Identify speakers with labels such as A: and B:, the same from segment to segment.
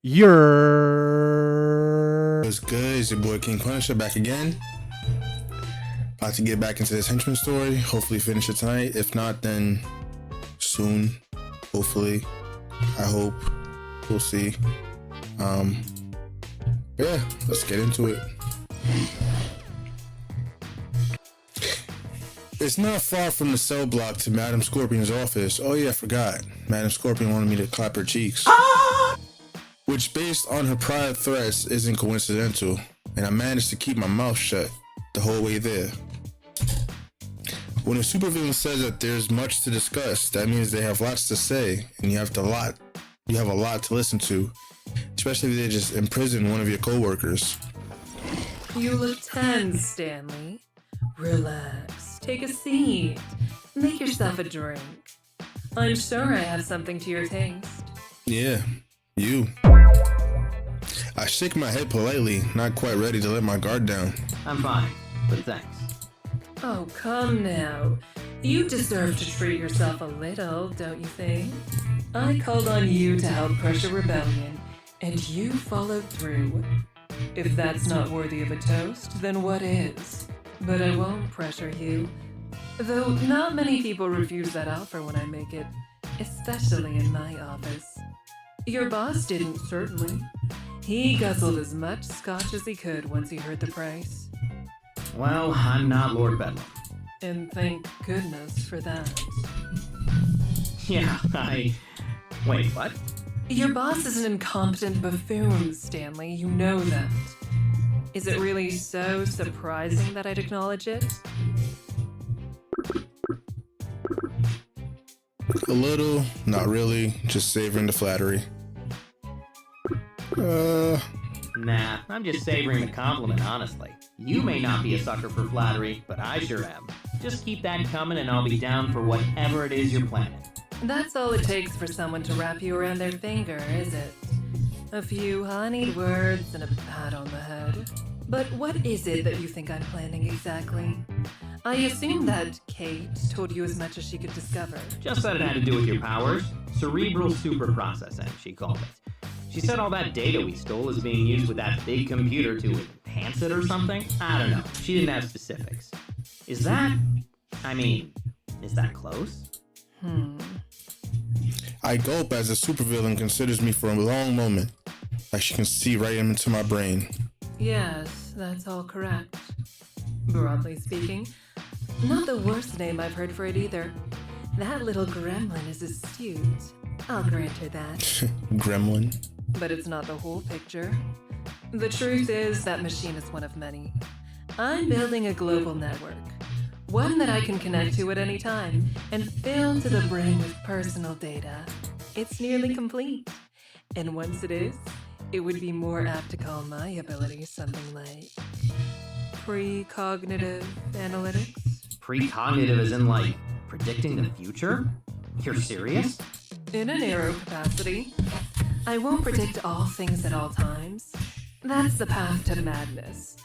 A: What's good? It's your boy King Punisher back again. About to get back into this Henchman story. Hopefully finish it tonight. If not, then soon. Hopefully. I hope. We'll see. Yeah, let's get into it. It's not far from the cell block to Madam Scorpion's office. Oh yeah, I forgot. Madam Scorpion wanted me to clap her cheeks. Which, based on her prior threats, isn't coincidental. And I managed to keep my mouth shut the whole way there. When a supervillain says that there's much to discuss, that means they have lots to say, and you have a lot to listen to, especially if they just imprison one of your co-workers.
B: You look tense, Stanley. Relax. Take a seat. Make yourself a drink. I'm sure I have something to your taste.
A: Yeah, you. I shake my head politely, not quite ready to let my guard down.
C: I'm fine, but thanks.
B: Oh, come now. You deserve to treat yourself a little, don't you think? I called on you to help crush a rebellion, and you followed through. If that's not worthy of a toast, then what is? But I won't pressure you. Though not many people refuse that offer when I make it, especially in my office. Your boss didn't, certainly. He guzzled as much scotch as he could once he heard the price.
C: Well, I'm not Lord Bedlam.
B: And thank goodness for that.
C: Yeah, Wait, what?
B: Your boss is an incompetent buffoon, Stanley. You know that. Is it really so surprising that I'd acknowledge it?
A: A little, not really, just savoring the flattery.
C: Nah, I'm just savoring the compliment, honestly. You may not be a sucker for flattery, but I sure am. Just keep that coming and I'll be down for whatever it is you're planning.
B: That's all it takes for someone to wrap you around their finger, is it? A few honeyed words and a pat on the head. But what is it that you think I'm planning exactly? I assume that Kate told you as much as she could discover.
C: Just that it had to do with your powers. Cerebral superprocessing, she called it. She said all that data we stole is being used with that big computer to enhance it or something? I don't know. She didn't have specifics. Is that close?
A: I gulp as the supervillain considers me for a long moment, like she can see right into my brain.
B: Yes, that's all correct. Broadly speaking, not the worst name I've heard for it either. That little gremlin is astute. I'll grant her that.
A: Gremlin?
B: But it's not the whole picture. The truth is that machine is one of many. I'm building a global network. One that I can connect to at any time and fill to the brim with personal data. It's nearly complete. And once it is, it would be more apt to call my abilities something like precognitive analytics.
C: Precognitive as in, like, predicting the future? You're serious?
B: In a narrow capacity. I won't predict all things at all times. That's the path to madness.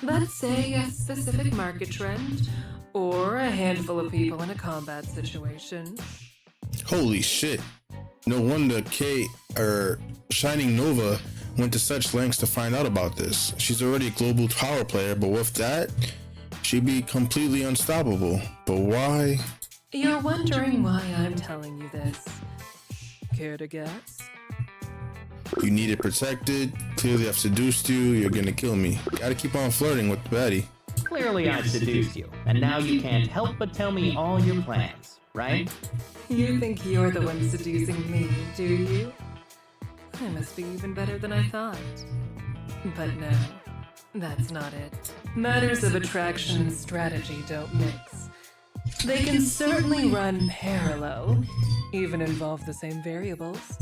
B: But say a specific market trend, or a handful of people in a combat situation.
A: Holy shit. No wonder Shining Nova went to such lengths to find out about this. She's already a global power player, but with that, she'd be completely unstoppable. But why?
B: You're wondering why I'm telling you this. Care to guess?
A: You need it protected. Clearly I've seduced you. You're gonna kill me. Gotta keep on flirting with Betty.
C: Clearly I've seduced you, and now you can't help but tell me all your plans, right?
B: You think you're the one seducing me, do you? I must be even better than I thought. But no, that's not it. Matters of attraction and strategy don't mix. They can certainly run parallel, even involve the same variables.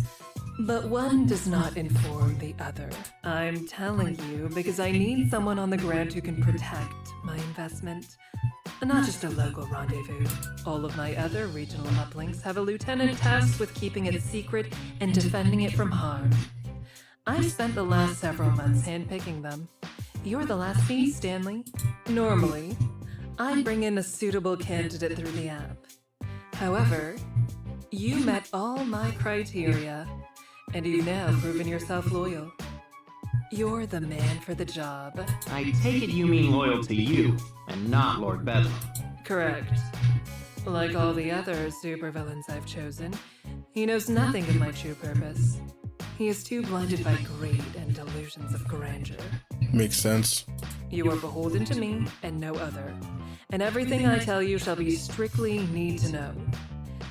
B: But one does not inform the other. I'm telling you because I need someone on the ground who can protect my investment. Not just a local rendezvous. All of my other regional uplinks have a lieutenant tasked with keeping it secret and defending it from harm. I've spent the last several months handpicking them. You're the last piece, Stanley. Normally, I bring in a suitable candidate through the app. However, you met all my criteria. and you've now proven yourself loyal. You're the man for the job.
C: I take it you mean loyal to you, and not Lord Bedlam.
B: Correct. Like all the other supervillains I've chosen, he knows nothing of my true purpose. He is too blinded by greed and delusions of grandeur.
A: Makes sense.
B: You are beholden to me and no other, and everything I tell you shall be strictly need to know.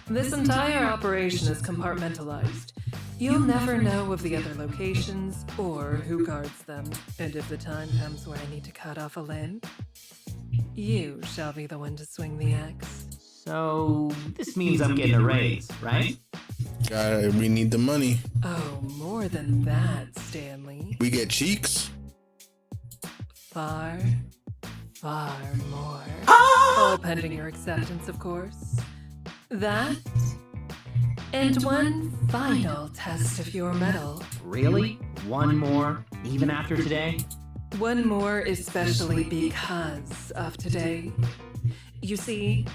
B: This entire operation is compartmentalized. You'll never know of the other locations or who guards them, and if the time comes where I need to cut off a limb, you shall be the one to swing the axe.
C: So, this means I'm getting a raise, right?
A: We need the money.
B: Oh, more than that, Stanley.
A: We get cheeks?
B: Far, far more. All pending your acceptance, of course. That, and one final test of your mettle.
C: Really? One more? Even after today?
B: One more especially because of today. You see,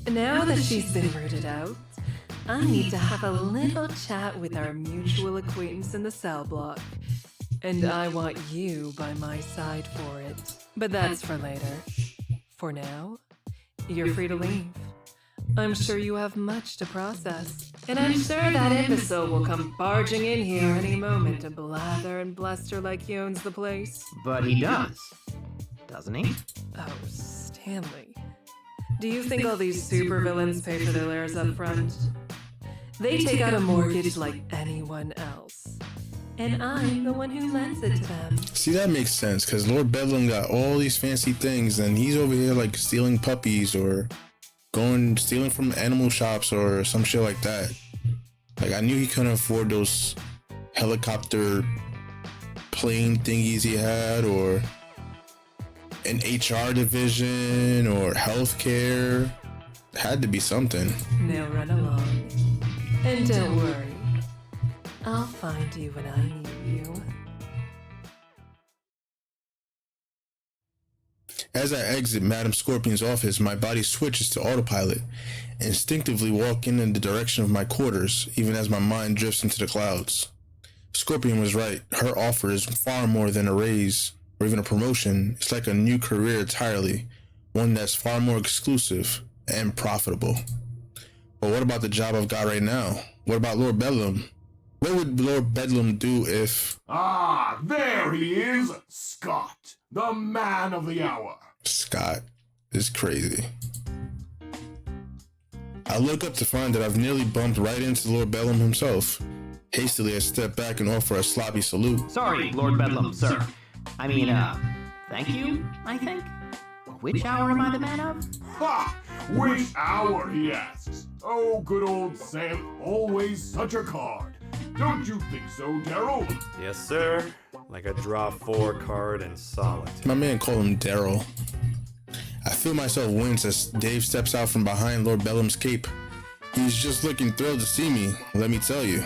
B: now that she's been rooted out, I need to have a little chat with our mutual acquaintance in the cell block. And I want you by my side for it. But that's for later. For now, you're free to leave. I'm sure you have much to process. And I'm sure that imbecile will come barging in here any moment to blather and bluster like he owns the place.
C: But he does. Doesn't he?
B: Oh, Stanley. Do you think all these supervillains pay for their lairs up front? They take out a mortgage like anyone else. And I'm the one who lends it to them.
A: See, that makes sense, because Lord Bedlam got all these fancy things, and he's over here like stealing puppies or stealing from animal shops or some shit like that. Like, I knew he couldn't afford those helicopter plane thingies he had, or an HR division, or healthcare. Had to be something.
B: Now run along. And don't worry. I'll find you when I need you.
A: As I exit Madam Scorpion's office, my body switches to autopilot, instinctively walking in the direction of my quarters, even as my mind drifts into the clouds. Scorpion was right. Her offer is far more than a raise or even a promotion. It's like a new career entirely, one that's far more exclusive and profitable. But what about the job I've got right now? What about Lord Bedlam? What would Lord Bedlam do if...
D: Ah, there he is, Scott, the man of the hour.
A: Scott is crazy. I look up to find that I've nearly bumped right into Lord Bedlam himself. Hastily, I step back and offer a sloppy salute.
C: Sorry, Lord Bedlam, sir. I mean, thank you, I think? Which hour am I the man of?
D: Ha! Which hour, he asks. Oh, good old Sam, always such a card. Don't you think so, Daryl?
E: Yes, sir. Like a draw 4 card in solid.
A: My man called him Daryl. I feel myself wince as Dave steps out from behind Lord Bedlam's cape. He's just looking thrilled to see me, let me tell you.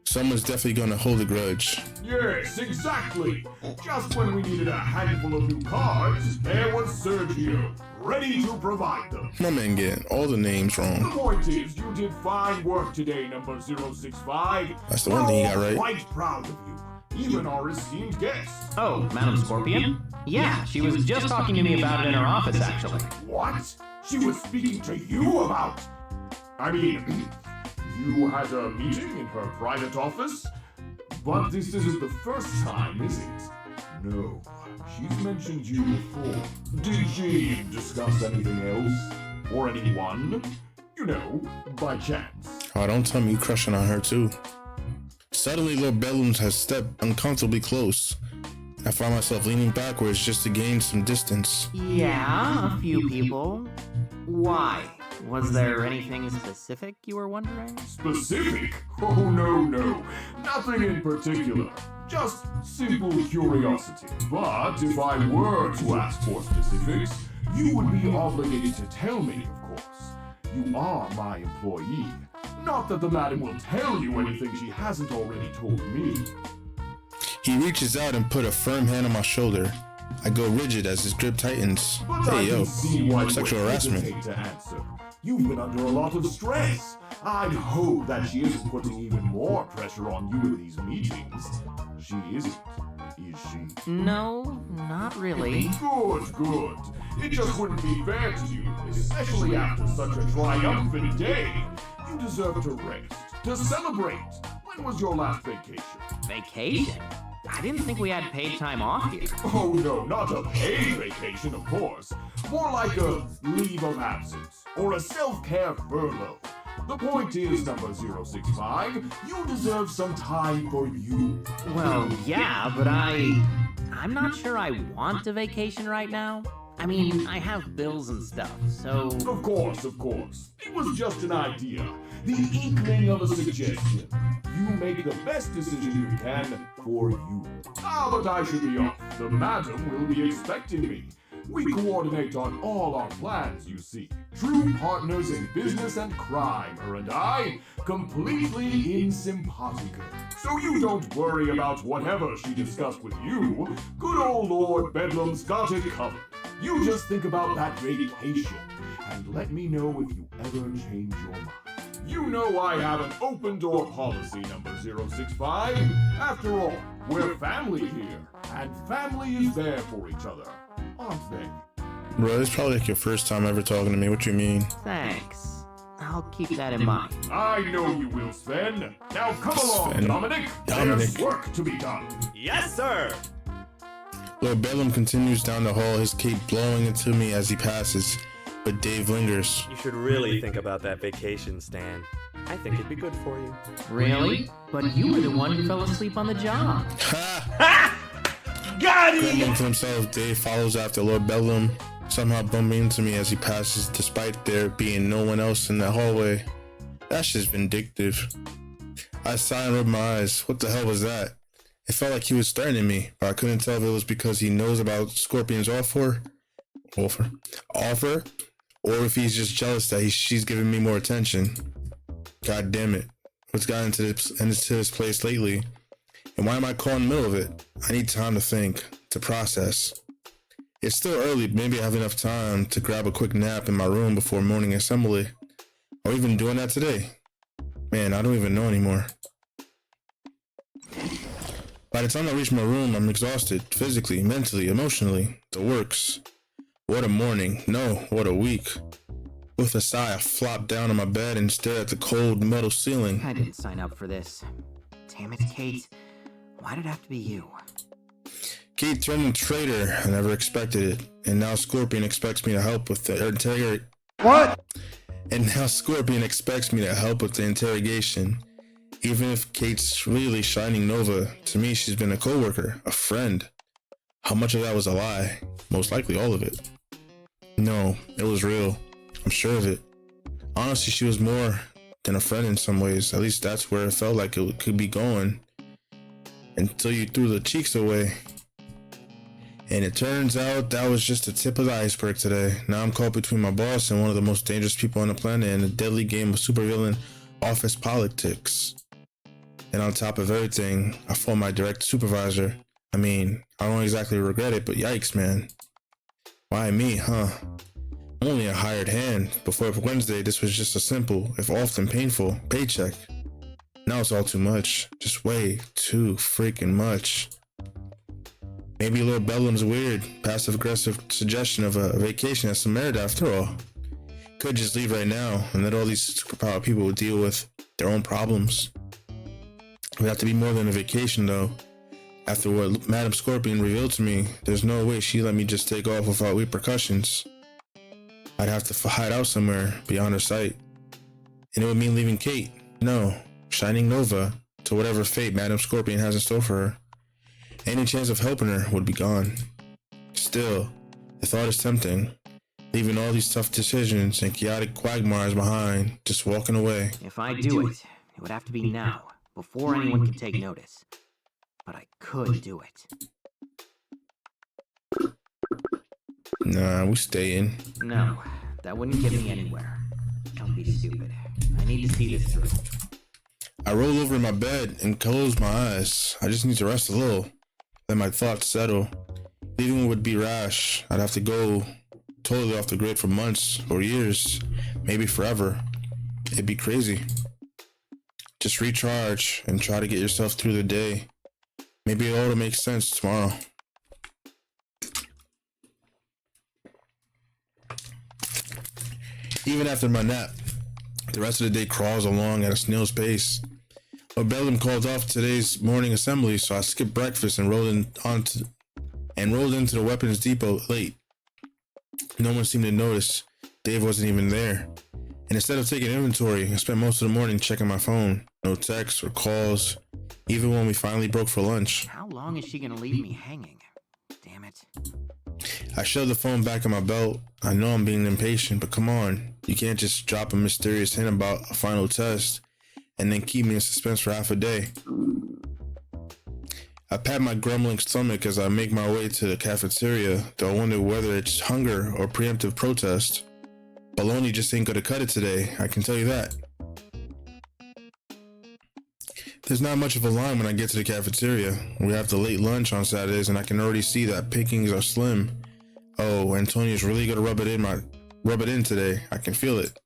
A: Someone's definitely gonna hold a grudge.
D: Yes, exactly. Just when we needed a handful of new cards, there was Sergio, ready to provide them.
A: My man getting all the names
D: The
A: wrong.
D: point is, you did fine work today, number 065.
A: That's the one thing he got right.
D: We're all quite proud of you, even our esteemed guest.
C: Oh, Madam Scorpion? Yeah, she was just talking to me about it in her office, actually.
D: What? She was speaking to you about... I mean, you had a meeting in her private office? But this isn't the first time, is it? No, she's mentioned you before. Did she discuss anything else? Or anyone? You know, by chance.
A: Oh, don't tell me you crushing on her too. Suddenly, Lord Bedlam has stepped uncomfortably close. I find myself leaning backwards just to gain some distance.
C: Yeah, a few people. Why? Was there anything specific you were wondering?
D: Specific? Oh, no. Nothing in particular. Just simple curiosity. But if I were to ask for specifics, you would be obligated to tell me, of course. You are my employee. Not that the madam will tell you anything she hasn't already told me.
A: He reaches out and put a firm hand on my shoulder. I go rigid as his grip tightens.
D: But
A: Hey
D: I
A: yo,
D: can see why you
A: sexual
D: would
A: harassment.
D: hesitate to answer. You've been under a lot of stress. I'd hope that she isn't putting even more pressure on you in these meetings. She isn't, is she?
C: No, not really.
D: Good, good. It just wouldn't be fair to you, especially after such a triumphant day. You deserve to rest, to celebrate. When was your last vacation?
C: Vacation? I didn't think we had paid time off here.
D: Oh no, not a paid vacation, of course. More like a leave of absence, or a self-care furlough. The point is, number 065, you deserve some time for you.
C: Well, yeah, but I'm not sure I want a vacation right now. I mean, I have bills and stuff, so...
D: Of course, of course. It was just an idea. The inkling of a suggestion. You make the best decision you can for you. Now that I should be off, the madam will be expecting me. We coordinate on all our plans, you see. True partners in business and crime, her and I, completely in simpatico. So you don't worry about whatever she discussed with you. Good old Lord Bedlam's got it covered. You just think about that vacation, and let me know if you ever change your mind. You know I have an open door policy, number 065. After all, we're family here, and family is there for each other, aren't they?
A: Bro, this is probably like your first time ever talking to me. What you mean?
C: Thanks. I'll keep that in mind.
D: I know you will, Sven. Now come along,
A: Sven.
D: Dominic.
A: Dominic.
D: There's work to be done.
E: Yes, sir!
A: Lord Bedlam continues down the hall, his cape blowing into me as he passes, but Dave lingers.
E: You should really think about that vacation, Stan. I think it'd be good for you.
C: Really? But you were the one who fell asleep on the job.
A: Ha!
E: Got
A: Grumbling to himself, Dave follows after Lord Bedlam, somehow bumping into me as he passes, despite there being no one else in the hallway. That's just vindictive. I sigh and rub my eyes. What the hell was that? It felt like he was threatening me, but I couldn't tell if it was because he knows about Scorpion's offer, or if he's just jealous that she's giving me more attention. God damn it. What's gotten into this place lately? And why am I caught in the middle of it? I need time to think, to process. It's still early, but maybe I have enough time to grab a quick nap in my room before morning assembly. Or even doing that today. Man, I don't even know anymore. By the time I reach my room, I'm exhausted, physically, mentally, emotionally, the works. What a morning. No, what a week. With a sigh, I flop down on my bed and stare at the cold metal ceiling.
C: I didn't sign up for this. Damn it, Kate. Why did it have to be you?
A: Kate turned a traitor. I never expected it. And now Scorpion expects me to help with the interrogation. What? And now Scorpion expects me to help with the interrogation. Even if Kate's really shining Nova, to me she's been a coworker, a friend. How much of that was a lie? Most likely all of it. No, it was real. I'm sure of it. Honestly, she was more than a friend in some ways. At least that's where it felt like it could be going. Until you threw the cheeks away. And it turns out that was just the tip of the iceberg today. Now I'm caught between my boss and one of the most dangerous people on the planet in a deadly game of supervillain office politics. And on top of everything, I fought my direct supervisor. I mean, I don't exactly regret it, but yikes, man. Why me, huh? I'm only a hired hand. Before Wednesday, this was just a simple, if often painful, paycheck. Now it's all too much. Just way too freaking much. Maybe Lord Bedlam's weird, passive-aggressive suggestion of a vacation has some merit after all. Could just leave right now and let all these superpowered people deal with their own problems. It would have to be more than a vacation, though. After what Madam Scorpion revealed to me, there's no way she'd let me just take off without repercussions. I'd have to hide out somewhere beyond her sight. And it would mean leaving Kate, no, shining Nova, to whatever fate Madam Scorpion has in store for her. Any chance of helping her would be gone. Still, the thought is tempting. Leaving all these tough decisions and chaotic quagmires behind, just walking away.
C: If I do it, it would have to be now, before anyone can take notice. But I could do it.
A: Nah, we staying.
C: No, that wouldn't get me anywhere. Don't be stupid. I need to see this through.
A: I roll over in my bed and close my eyes. I just need to rest a little. Let my thoughts settle. Leaving would be rash. I'd have to go totally off the grid for months or years, maybe forever. it'd be crazy. Just recharge and try to get yourself through the day. Maybe it all make sense tomorrow. Even after my nap, the rest of the day crawls along at a snail's pace. But Bellum called off today's morning assembly, so I skipped breakfast and rolled into the weapons depot late. No one seemed to notice. Dave wasn't even there. And instead of taking inventory, I spent most of the morning checking my phone. No texts or calls, even when we finally broke for lunch.
C: How long is she gonna leave me hanging? Damn it.
A: I shoved the phone back in my belt. I know I'm being impatient, but come on. You can't just drop a mysterious hint about a final test and then keep me in suspense for half a day. I pat my grumbling stomach as I make my way to the cafeteria, though I wonder whether it's hunger or preemptive protest. Baloney just ain't gonna cut it today, I can tell you that. There's not much of a line when I get to the cafeteria. We have the late lunch on Saturdays and I can already see that pickings are slim. Oh, Antonio's really gonna rub it in today. I can feel it.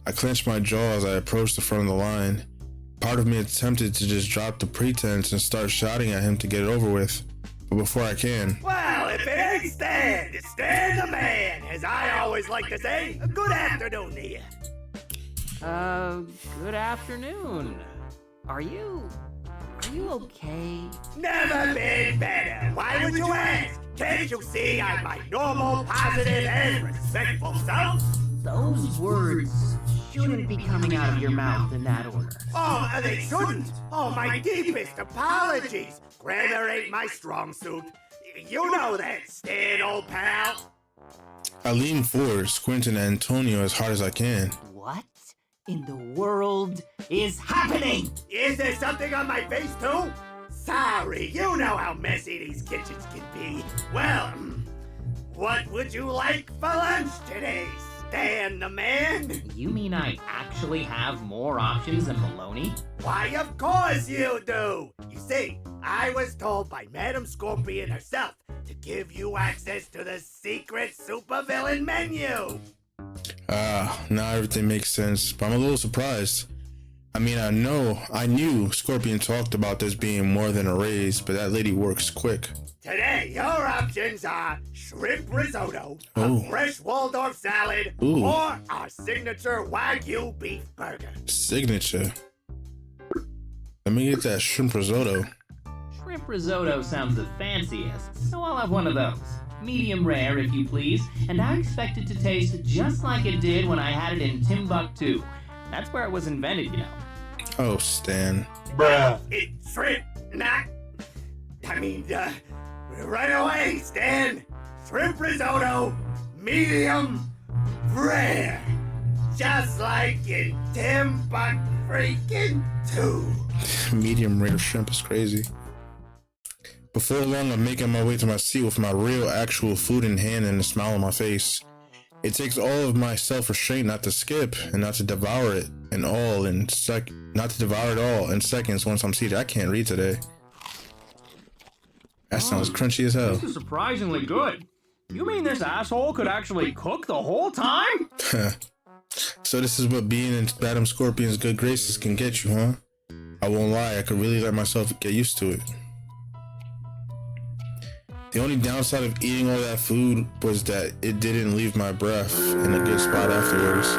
A: I clench my jaw as I approach the front of the line. Part of me is tempted to just drop the pretense and start shouting at him to get it over with. But before I can...
F: Well, if it ain't Stan, it's Stan the man, as I always like to say. Good afternoon to you.
C: Good afternoon. Are you okay?
F: Never been better. Why would you ask? Can't you see I'm my normal, positive, and respectful self?
C: Those words shouldn't be coming out of your mouth in that order.
F: Oh, they shouldn't. Oh, my deepest apologies. Grammar ain't my strong suit. You know that, Stan, old pal.
A: I lean forward, squinting at Antonio as hard as I can.
C: What in the world is happening?
F: Is there something on my face, too? Sorry, you know how messy these kitchens can be. Well, what would you like for lunch today, Stan the man?
C: You mean I actually have more options than bologna?
F: Why, of course you do! You see, I was told by Madam Scorpion herself to give you access to the secret supervillain menu.
A: Now everything makes sense, but I'm a little surprised. I mean, I knew Scorpion talked about this being more than a raise, but that lady works quick.
F: Today, your options are shrimp risotto,
A: Ooh.
F: a fresh Waldorf salad,
A: Ooh.
F: or our signature Wagyu beef burger.
A: Signature. Let me get that shrimp risotto.
C: Shrimp risotto sounds the fanciest, so I'll have one of those. Medium rare, if you please, and I expect it to taste just like it did when I had it in Timbuktu. That's where it was invented, you know.
A: Oh, Stan.
F: Bruh. It's shrimp, not... right away, Stan. Shrimp risotto, medium rare. Just like in Timbuktu.
A: Medium rare shrimp is crazy. Before long, I'm making my way to my seat with my real, actual food in hand and a smile on my face. It takes all of my self-restraint not to skip and not to devour it not to devour it all in seconds once I'm seated. I can't read today. That sounds crunchy as hell.
C: This is surprisingly good. You mean this asshole could actually cook the whole time?
A: So this is what being in Madam Scorpion's good graces can get you, huh? I won't lie, I could really let myself get used to it. The only downside of eating all that food was that it didn't leave my breath in a good spot afterwards.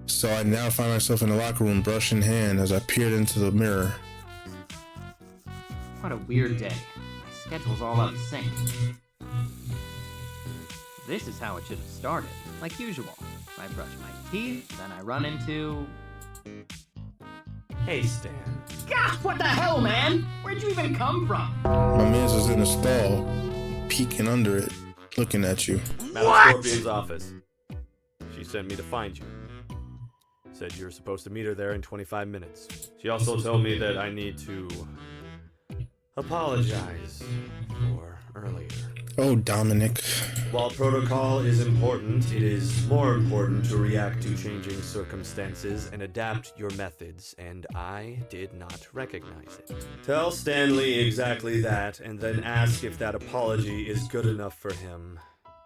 A: So I now find myself in the locker room, brush in hand, as I peered into the mirror.
C: What a weird day. My schedule's all out of sync. This is how it should have started. Like usual. I brush my teeth, then I run into...
E: Hey, Stan.
C: God, what the hell, man? Where'd you even come from?
A: My man's was in the stall, peeking under it, looking at you.
E: Madam Scorpion's office. She sent me to find you. Said you're supposed to meet her there in 25 minutes. She also told me that I need to apologize for earlier.
A: Oh, Dominic.
E: While protocol is important, it is more important to react to changing circumstances and adapt your methods, and I did not recognize it. Tell Stanley exactly that, and then ask if that apology is good enough for him.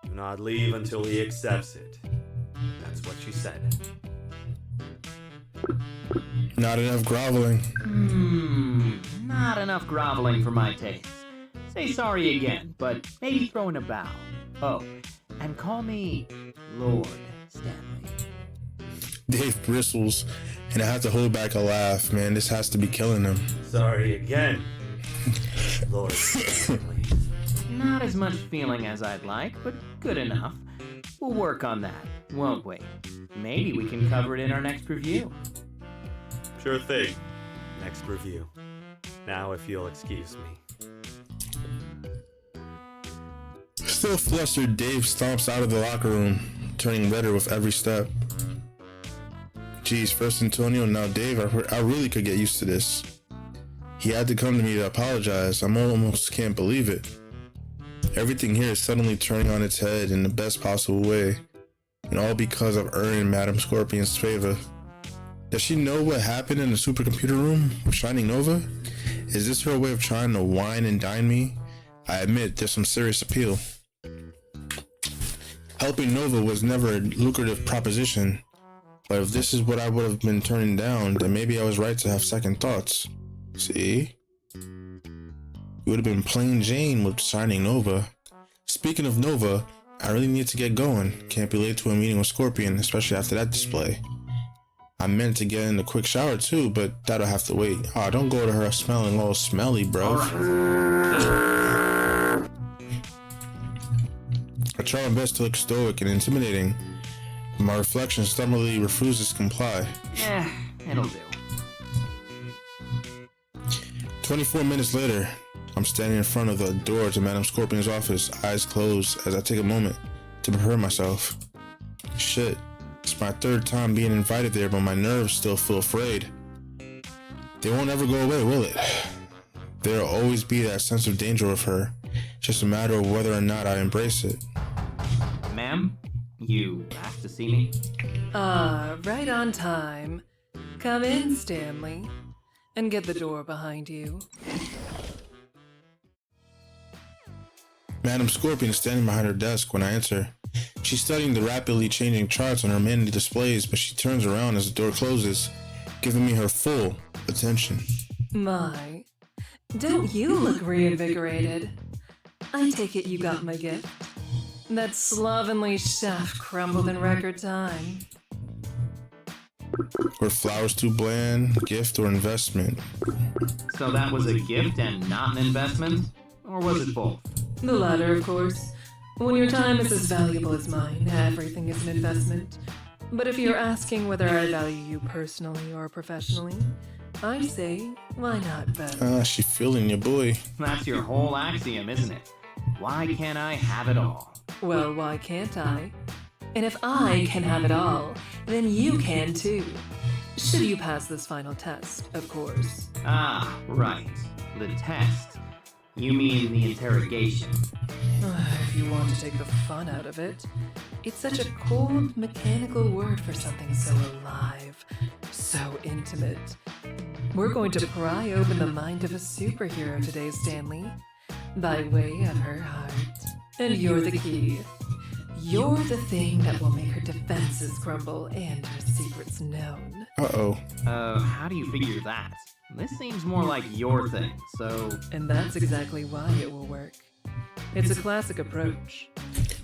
E: Do not leave until he accepts it. That's what she said.
A: Not enough groveling.
C: Not enough groveling for my taste. Say sorry again, but maybe throw in a bow. Oh, and call me Lord Stanley.
A: Dave bristles, and I have to hold back a laugh. Man, this has to be killing him.
E: Sorry again, Lord Stanley.
C: Not as much feeling as I'd like, but good enough. We'll work on that, won't we? Maybe we can cover it in our next review.
E: Sure thing. Next review. Now, if you'll excuse me.
A: Still flustered, Dave stomps out of the locker room, turning redder with every step. Geez, first Antonio, now Dave, I really could get used to this. He had to come to me to apologize. I almost can't believe it. Everything here is suddenly turning on its head in the best possible way. And all because of earning Madame Scorpion's favor. Does she know what happened in the supercomputer room with Shining Nova? Is this her way of trying to wine and dine me? I admit there's some serious appeal. Helping Nova was never a lucrative proposition. But if this is what I would have been turning down, then maybe I was right to have second thoughts. See? You would have been plain Jane with Shining Nova. Speaking of Nova, I really need to get going. Can't be late to a meeting with Scorpion, especially after that display. I meant to get in a quick shower too, but that'll have to wait. Oh, don't go to her smelling all smelly, bro. I try my best to look stoic and intimidating, but my reflection stubbornly refuses to comply.
C: It'll do.
A: 24 minutes later, I'm standing in front of the door to Madame Scorpion's office, eyes closed as I take a moment to prepare myself. Shit, it's my third time being invited there, but my nerves still feel afraid. They won't ever go away, will it? There'll always be that sense of danger with her. It's just a matter of whether or not I embrace it.
C: Ma'am, you asked to see me?
B: Right on time. Come in, Stanley, and get the door behind you.
A: Madame Scorpion is standing behind her desk when I enter. She's studying the rapidly changing charts on her many displays, but she turns around as the door closes, giving me her full attention.
B: My, don't you look reinvigorated? I take it you got my gift. That slovenly chef crumbled in record time.
A: Were flowers too bland, gift or investment?
C: So that was a gift and not an investment? Or was it both?
B: The latter, of course. When your time is as valuable as mine, everything is an investment. But if you're asking whether I value you personally or professionally, I say, why not both?
A: She feeling your boy.
C: That's your whole axiom, isn't it? Why can't I have it all?
B: Well, why can't I? And if I can have it all, then you can too. Should you pass this final test, of course.
C: Ah, right. The test. You mean the interrogation.
B: If you want to take the fun out of it, it's such a cold, mechanical word for something so alive, so intimate. We're going to pry open the mind of a superhero today, Stanley, by way of her heart. And you're the key. You're the thing that will make her defenses crumble and her secrets known.
A: Uh-oh.
C: How do you figure that? This seems more like your thing, so...
B: And that's exactly why it will work. It's a classic approach.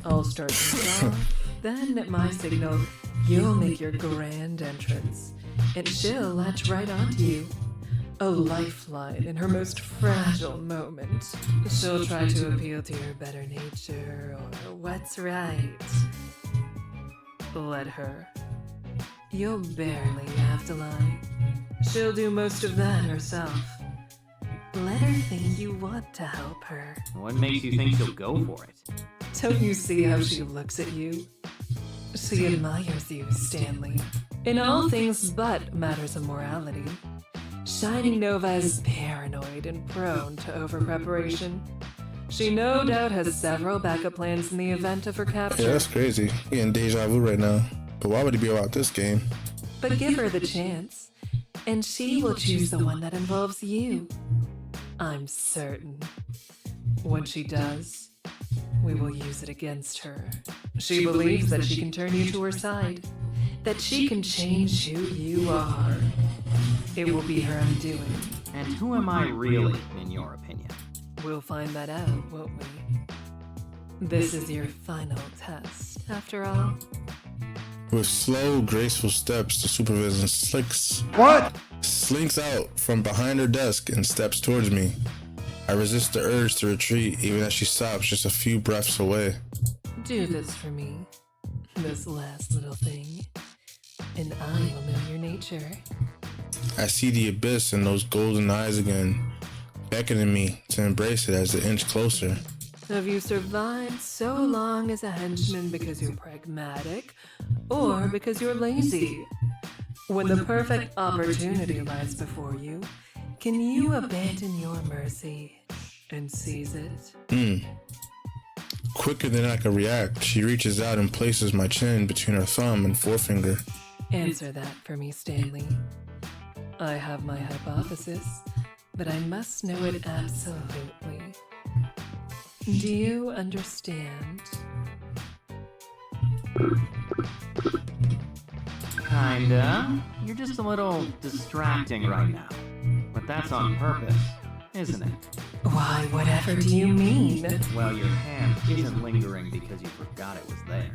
B: I'll start things off, then at my signal, you'll make your grand entrance, and she'll latch right onto you. A lifeline in her most fragile moment. She'll try to appeal to your better nature, or what's right. Let her. You'll barely have to lie. She'll do most of that herself. Let her think you want to help her.
C: What makes you think she'll go for it?
B: Don't you see how she looks at you? She admires you, Stanley. In all things but matters of morality. Shining Nova is paranoid and prone to over-preparation. She no doubt has several backup plans in the event of her capture.
A: Yeah, that's crazy. I'm getting deja vu right now. But why would he be about this game?
B: But give her the chance, and she will choose the one that involves you. I'm certain. When she does, we will use it against her. She believes that she can turn you to her side, that she can change who you are. it will be her undoing.
C: And who am I really, in your opinion?
B: We'll find that out, won't we? This is your final test, after all.
A: With slow, graceful steps, the supervisor slinks out from behind her desk and steps towards me. I resist the urge to retreat, even as she stops just a few breaths away.
B: Do this for me, this last little thing, and I will know your nature.
A: I see the abyss in those golden eyes again, beckoning me to embrace it as they inch closer.
B: Have you survived so long as a henchman because you're pragmatic, or because you're lazy? When the perfect opportunity lies before you, can you abandon your mercy and seize it?
A: Quicker than I can react, she reaches out and places my chin between her thumb and forefinger.
B: Answer that for me, Stanley. I have my hypothesis, but I must know it absolutely. Do you understand?
C: Kinda. You're just a little distracting right now. But that's on purpose, isn't it?
B: Why, whatever do you mean?
C: Well, your hand isn't lingering because you forgot it was there.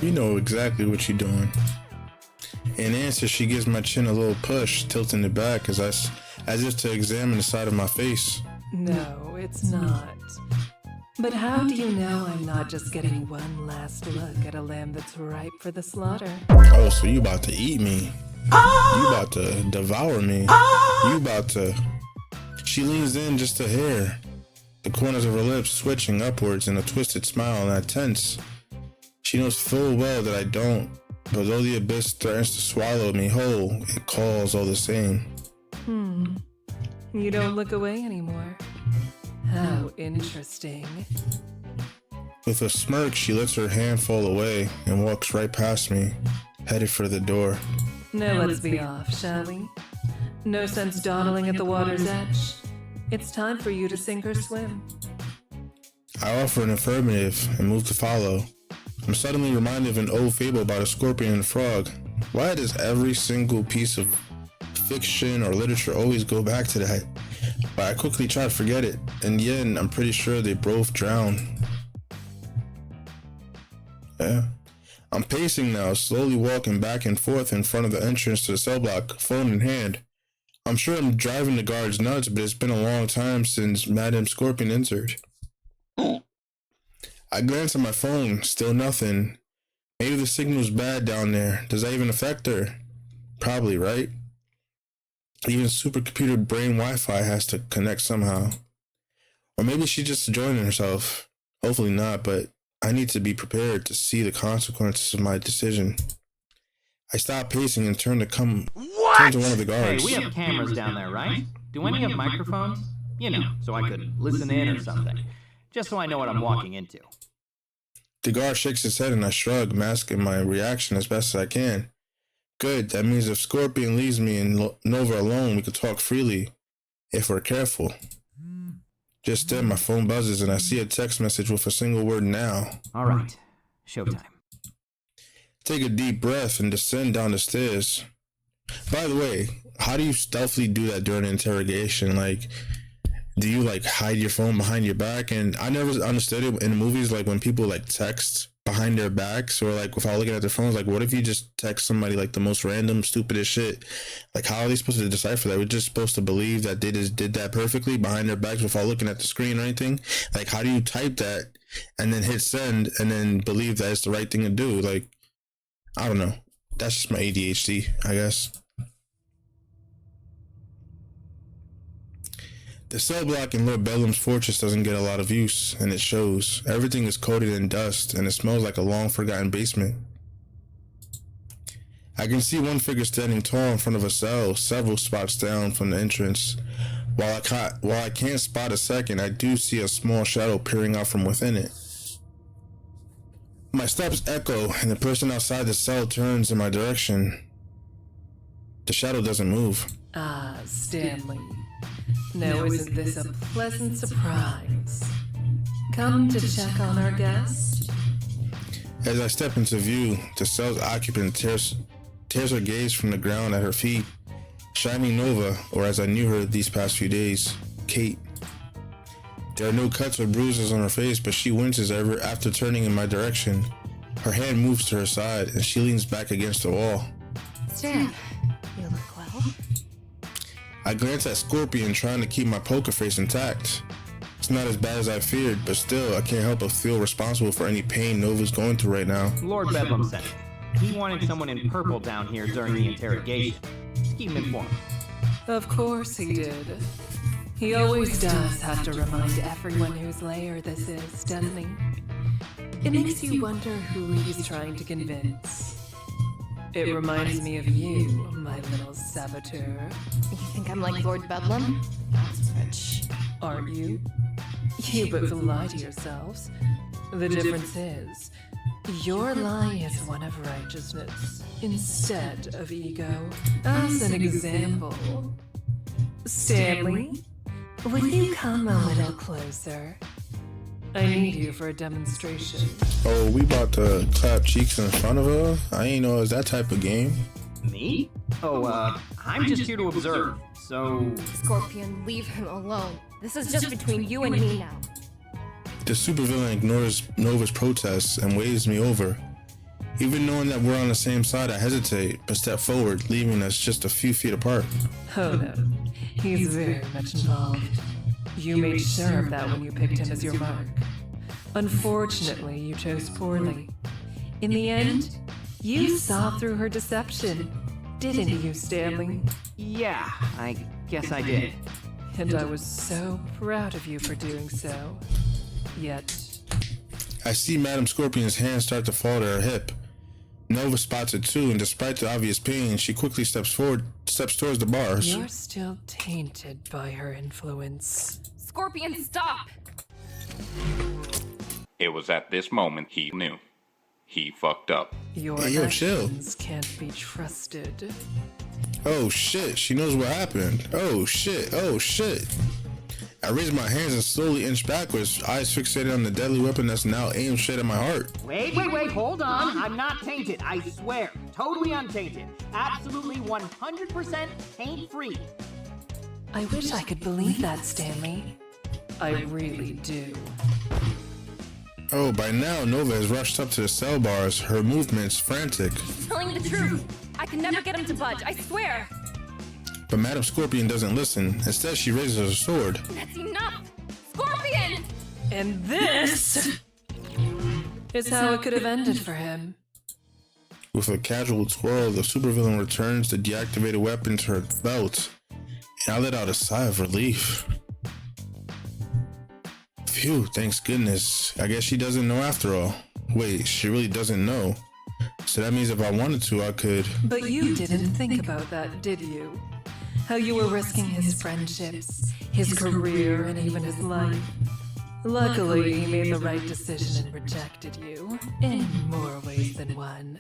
A: You know exactly what you're doing. In answer, she gives my chin a little push, tilting it back as if to examine the side of my face.
B: No, it's not. But how do you know I'm not just getting one last look at a lamb that's ripe for the slaughter?
A: Oh, so you about to eat me. You about to devour me. You about to... She leans in just a hair, the corners of her lips switching upwards in a twisted smile, and I tense. She knows full well that I don't, but though the abyss threatens to swallow me whole, it calls all the same.
B: You don't look away anymore. How interesting.
A: With a smirk, she lets her hand fall away and walks right past me, headed for the door.
B: Now let's be off, shall we? No sense dawdling at the water's edge. It's time for you to sink or swim.
A: I offer an affirmative and move to follow. I'm suddenly reminded of an old fable about a scorpion and a frog. Why does every single piece of fiction or literature always go back to that? But I quickly try to forget it. In the end, I'm pretty sure they both drown. Yeah. I'm pacing now, slowly walking back and forth in front of the entrance to the cell block, phone in hand. I'm sure I'm driving the guards nuts, but it's been a long time since Madame Scorpion entered. I glance at my phone, still nothing. Maybe the signal's bad down there. Does that even affect her? Probably, right? Even supercomputer brain Wi-Fi has to connect somehow. Or maybe she's just enjoying herself. Hopefully not, but I need to be prepared to see the consequences of my decision. I stop pacing and turn to one of the guards.
C: Hey, we have cameras down there, right? Do any have microphones? You know, so I could listen in or something. Just so I know what I'm walking into.
A: The guard shakes his head and I shrug, masking my reaction as best as I can. Good, that means if Scorpion leaves me and Nova alone, we could talk freely, if we're careful. Just then, my phone buzzes and I see a text message with a single word, now.
C: All right, showtime.
A: Take a deep breath and descend down the stairs. By the way, how do you stealthily do that during an interrogation? Like, do you like hide your phone behind your back? And I never understood it in movies, like when people like text behind their backs or like without looking at their phones. Like, what if you just text somebody like the most random, stupidest shit? Like, how are they supposed to decipher that? We're just supposed to believe that they just did that perfectly behind their backs without looking at the screen or anything? Like, how do you type that and then hit send and then believe that it's the right thing to do? Like, I don't know. That's just my ADHD, I guess. The cell block in Lord Bedlam's fortress doesn't get a lot of use, and it shows. Everything is coated in dust, and it smells like a long-forgotten basement. I can see one figure standing tall in front of a cell, several spots down from the entrance. While I can't spot a second, I do see a small shadow peering out from within it. My steps echo, and the person outside the cell turns in my direction. The shadow doesn't move.
B: Ah, Stanley. Now isn't this a pleasant surprise? Come to check on our guest?
A: As I step into view, the cell's occupant tears her gaze from the ground at her feet. Shining Nova, or as I knew her these past few days, Kate. There are no cuts or bruises on her face, but she winces after turning in my direction. Her hand moves to her side, and she leans back against the wall.
G: Stan, you look well.
A: I glance at Scorpion, trying to keep my poker face intact. It's not as bad as I feared, but still, I can't help but feel responsible for any pain Nova's going through right now.
C: Lord Bedlam sent it. He wanted someone in purple down here during the interrogation. Just keep him informed.
B: Of course he did. He always does have to remind everyone whose lair this is, doesn't he? It makes you wonder who he's trying to convince. It reminds me of you, my little saboteur.
G: You think I'm like Lord Bedlam? That's rich.
B: Aren't you? You both lie to yourselves. The difference is, your lie is one of righteousness instead of ego. As an example, Stanley, will you come a little closer? I need you for a demonstration.
A: Oh, we about to clap cheeks in front of her? I ain't know it was that type of game.
C: Me? Oh, I'm just here to observe, so...
G: Scorpion, leave him alone. This is just between you and me now.
A: The supervillain ignores Nova's protests and waves me over. Even knowing that we're on the same side, I hesitate, but step forward, leaving us just a few feet apart.
B: Oh no, he's very much involved. You made sure of that when you picked him as your mark. Unfortunately, you chose poorly. In the end, you saw through her deception, didn't you, Stanley?
C: Yeah, I guess I did.
B: And I was so proud of you for doing so. Yet...
A: I see Madam Scorpion's hand start to fall to her hip. Nova spots it too, and despite the obvious pain, she quickly steps towards the bars.
B: You're still tainted by her influence.
G: Scorpion, stop!
H: It was at this moment he knew. He fucked up.
B: Your
A: Hey, yo, chill.
B: actions can't be trusted.
A: Oh shit, she knows what happened. Oh shit, oh shit. I raise my hands and slowly inch backwards, eyes fixated on the deadly weapon that's now aimed straight at my heart.
C: Wait, hold on. I'm not tainted, I swear. Totally untainted. Absolutely 100% taint-free.
B: I wish I could believe that, Stanley. I really do.
A: Oh, by now Nova has rushed up to the cell bars, her movements frantic.
G: He's telling the truth. I can never get him to budge, I swear.
A: But Madam Scorpion doesn't listen. Instead, she raises her sword.
G: That's enough! Scorpion!
B: And this is how it could have ended for him.
A: With a casual twirl, the supervillain returns the deactivated weapon to her belt, and I let out a sigh of relief. Phew, thanks goodness. I guess she doesn't know after all. Wait, she really doesn't know. So that means if I wanted to, I could...
B: But you didn't think about that, did you? How you were risking his friendships, his career, and even his life. Luckily, he made the right decision and rejected you, in more ways than one.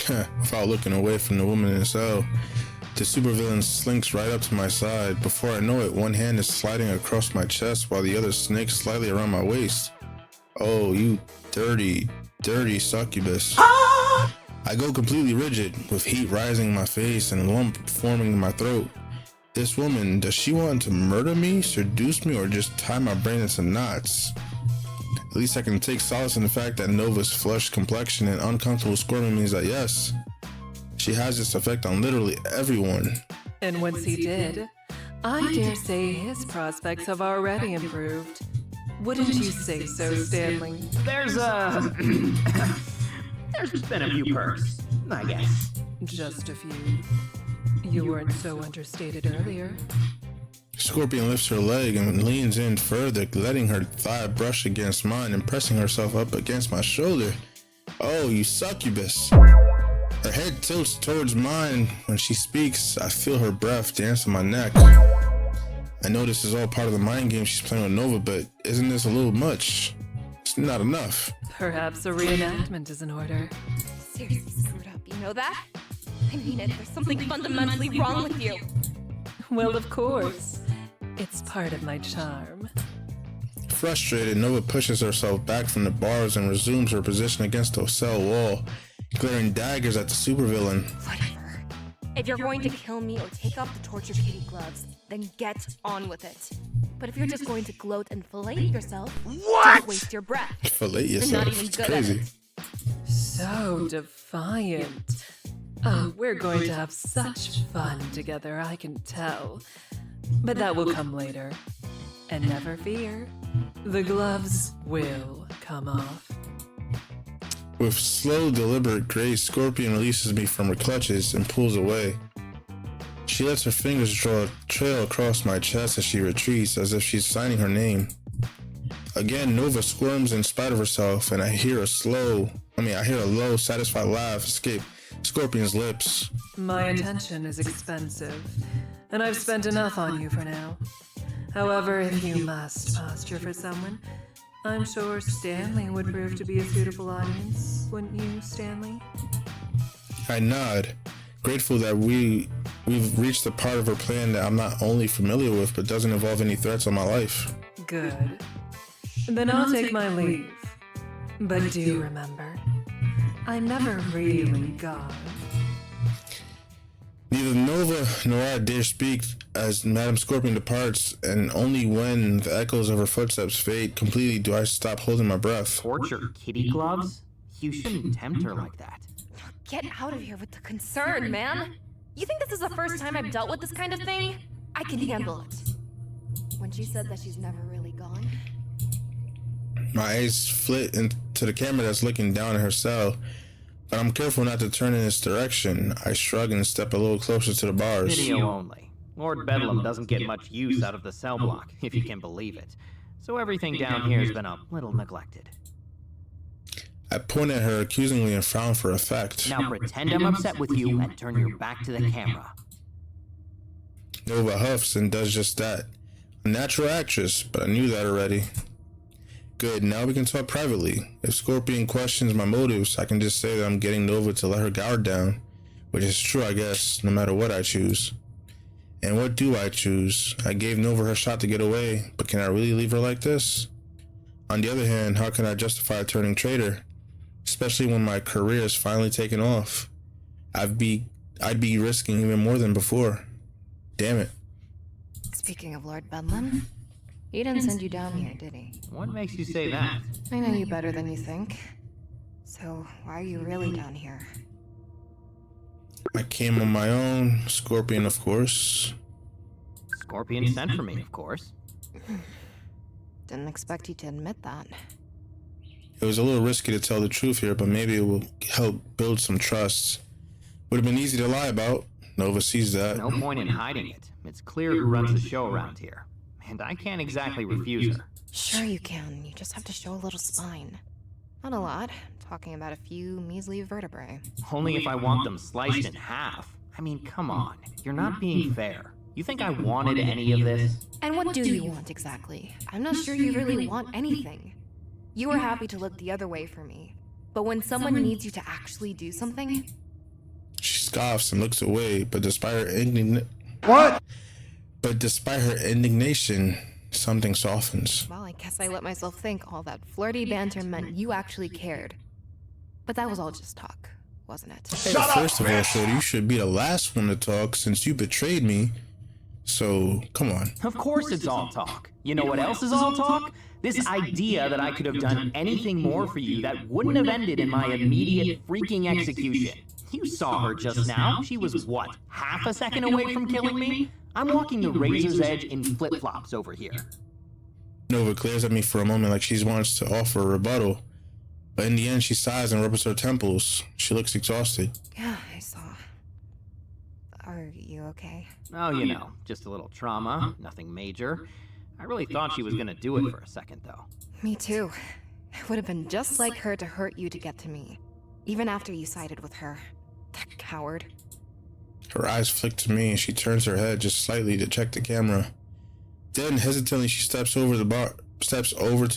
A: Without looking away from the woman in the cell, the supervillain slinks right up to my side. Before I know it, one hand is sliding across my chest while the other snakes slightly around my waist. Oh, you dirty, dirty succubus. I go completely rigid, with heat rising in my face and a lump forming in my throat. This woman, does she want to murder me, seduce me, or just tie my brain into knots? At least I can take solace in the fact that Nova's flushed complexion and uncomfortable squirming means that yes, she has this effect on literally everyone.
B: And once he did, I dare say his prospects have already improved. Wouldn't you say so, Stanley?
C: There's been a few perks, I guess.
B: Just a few. You weren't so understated earlier.
A: Scorpion lifts her leg and leans in further, letting her thigh brush against mine and pressing herself up against my shoulder. Oh, you succubus. Her head tilts towards mine. When she speaks, I feel her breath dance on my neck. I know this is all part of the mind game she's playing with Nova, but isn't this a little much? It's not enough.
B: Perhaps a reenactment is in order.
G: Seriously screwed up, you know that? I mean it, there's something fundamentally wrong with you.
B: Well, of course. It's part of my charm.
A: Frustrated, Nova pushes herself back from the bars and resumes her position against the cell wall, glaring daggers at the supervillain.
G: Whatever. If you're going to kill me or take off the torture kitty gloves, then get on with it. But if you're just going to gloat and fillet yourself, don't waste your breath.
A: Fillet
G: You're
A: yourself.
G: not even
A: It's
G: good
A: crazy.
G: at it.
B: So defiant. Oh, we're going to have such fun together, I can tell. But that will come later. And never fear, the gloves will come off.
A: With slow, deliberate grace, Scorpion releases me from her clutches and pulls away. She lets her fingers draw a trail across my chest as she retreats, as if she's signing her name. Again, Nova squirms in spite of herself, and I hear a low, satisfied laugh escape Scorpion's lips.
B: My attention is expensive, and I've spent enough on you for now. However, if you must posture for someone, I'm sure Stanley would prove to be a suitable audience, wouldn't you, Stanley?
A: I nod, grateful that we've reached the part of her plan that I'm not only familiar with, but doesn't involve any threats on my life.
B: Good. Then I'll take my leave. But do remember, I'm never really gone.
A: Neither Nova nor I dare speak as Madame Scorpion departs, and only when the echoes of her footsteps fade completely do I stop holding my breath.
C: Torture kitty gloves? You shouldn't tempt her like that.
G: Get out of here with the concern, man. You think this is the first time I've dealt with this kind of thing? I can handle it. When she said that she's never really gone,
A: My eyes flit into the camera that's looking down at her cell, but I'm careful not to turn in its direction. I shrug and step a little closer to the bars.
C: Video only. Lord Bedlam doesn't get much use out of the cell block, if you can believe it. So everything down here's been a little neglected.
A: I point at her accusingly and frown for effect.
C: Now pretend I'm upset with you and turn your back to the camera.
A: Nova huffs and does just that. A natural actress, but I knew that already. Good, now we can talk privately. If Scorpion questions my motives, I can just say that I'm getting Nova to let her guard down, which is true, I guess, no matter what I choose. And what do I choose? I gave Nova her shot to get away, but can I really leave her like this? On the other hand, how can I justify turning traitor? Especially when my career is finally taken off. I'd be risking even more than before. Damn it.
G: speaking of Lord Bedlam, he didn't send you down here, did he?
C: What makes you say that?
G: I know you better than you think. So, why are you really down here?
A: I came on my own. Scorpion, of course.
C: Scorpion sent for me, of course.
G: Didn't expect you to admit that.
A: It was a little risky to tell the truth here, but maybe it will help build some trust. Would have been easy to lie about. Nova sees that.
C: No point in hiding it. It's clear who runs the show around here. And I can't exactly refuse her.
G: Sure you can. You just have to show a little spine. Not a lot. Talking about a few measly vertebrae.
C: Only if I want them sliced in half. I mean, come on. You're not being fair. You think I wanted any of this?
G: And what do you want exactly? I'm not sure you really want anything. You were happy to look the other way for me. But when someone needs you to actually do something...
A: She scoffs and looks away, but despite her indignation, something softens.
G: Well, I guess I let myself think all that flirty banter meant you actually cared. But that was all just talk, wasn't it?
A: First of all, Shorty, you should be the last one to talk since you betrayed me. So, come on.
C: Of course it's all talk. You know what else is all talk? This idea that I could have done anything more for you that wouldn't have ended in my immediate freaking execution. You saw her just now. She was, what, half a second away from killing me? I'm walking the razor's edge in flip-flops over here.
A: Nova glares at me for a moment like she wants to offer a rebuttal. But in the end, she sighs and rubs her temples. She looks exhausted.
G: Yeah, I saw. Are you okay?
C: Oh, you know, just a little trauma, nothing major. I really thought she was gonna do it for a second, though.
G: Me too. It would have been just like her to hurt you to get to me. Even after you sided with her. That coward.
A: Her eyes flick to me and she turns her head just slightly to check the camera. Then, hesitantly, she steps over to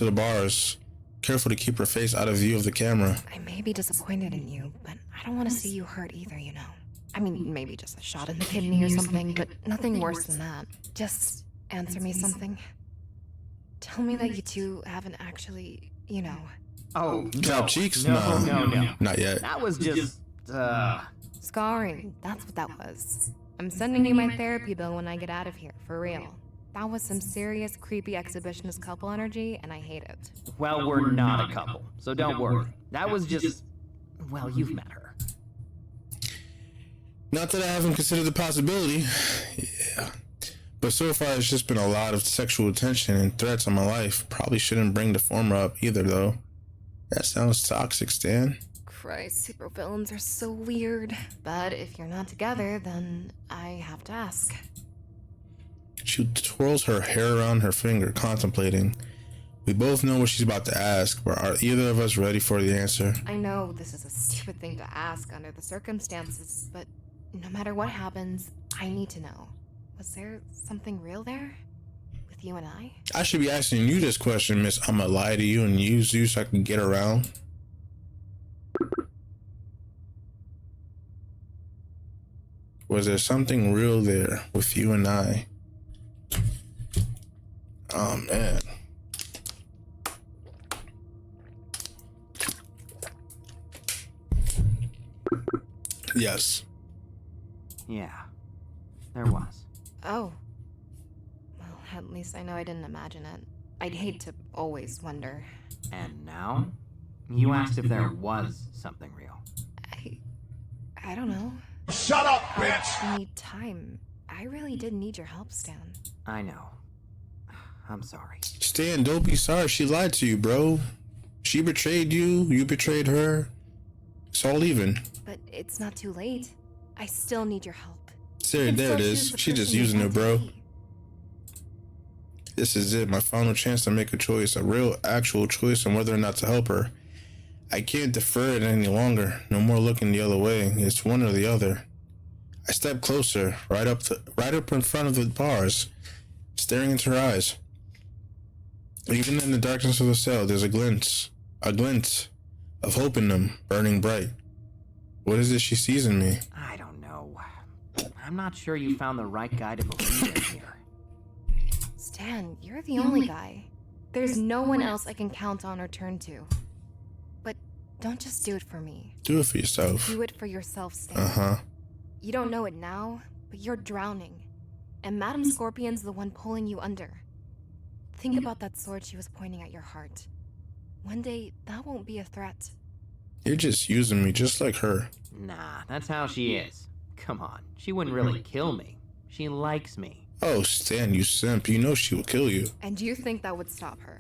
A: the bars, careful to keep her face out of view of the camera.
G: I may be disappointed in you, but I don't want to see you hurt either, you know. I mean, maybe just a shot in the kidney or something, but nothing worse than that. Just answer me something. Tell me that you two haven't actually, you know...
C: Oh,
A: Drop cheeks?
C: No.
A: Not yet.
C: That was just
G: Scarring, that's what that was. I'm sending you my therapy bill when I get out of here, for real. That was some serious, creepy exhibitionist couple energy, and I hate it.
C: Well, we're not a couple, so don't worry. That was just... Well, you've met her.
A: Not that I haven't considered the possibility. Yeah. But so far, it's just been a lot of sexual tension and threats on my life. Probably shouldn't bring the former up either, though. That sounds toxic, Stan.
G: Christ, supervillains are so weird. But if you're not together, then I have to ask.
A: She twirls her hair around her finger, contemplating. We both know what she's about to ask, but are either of us ready for the answer?
G: I know this is a stupid thing to ask under the circumstances, but no matter what happens, I need to know. Was there something real there? With you and I?
A: I should be asking you this question, Miss. I'ma lie to you and use you so I can get around. Was there something real there with you and I? Oh, man. Yes.
C: Yeah, there was.
G: Oh. Well, at least I know I didn't imagine it. I'd hate to always wonder.
C: And now? You asked if there was something real.
G: I don't know.
D: Shut up, bitch!
G: I need time. I really did need your help, Stan.
C: I know. I'm sorry.
A: Stan, don't be sorry. She lied to you, bro. She betrayed you. You betrayed her. It's all even.
G: But it's not too late. I still need your help.
A: There it is. She just using it, bro. This is it. My final chance to make a choice. A real, actual choice on whether or not to help her. I can't defer it any longer. No more looking the other way. It's one or the other. I step closer, right up in front of the bars, staring into her eyes. Even in the darkness of the cell, there's a glint of hope in them, burning bright. What is it she sees in me?
C: I don't know. I'm not sure you found the right guy to believe in here.
G: Stan, you're the only guy. There's no one else I can count on or turn to. But don't just do it for me.
A: Do it for yourself.
G: Do it for yourself, Stan.
A: Uh-huh.
G: You don't know it now, but you're drowning. And Madame Scorpion's the one pulling you under. Think about that sword she was pointing at your heart. One day, that won't be a threat.
A: You're just using me just like her.
C: Nah, that's how she is. Come on, she wouldn't really kill me. She likes me.
A: Oh, Stan, you simp. You know she will kill you.
G: And you think that would stop her?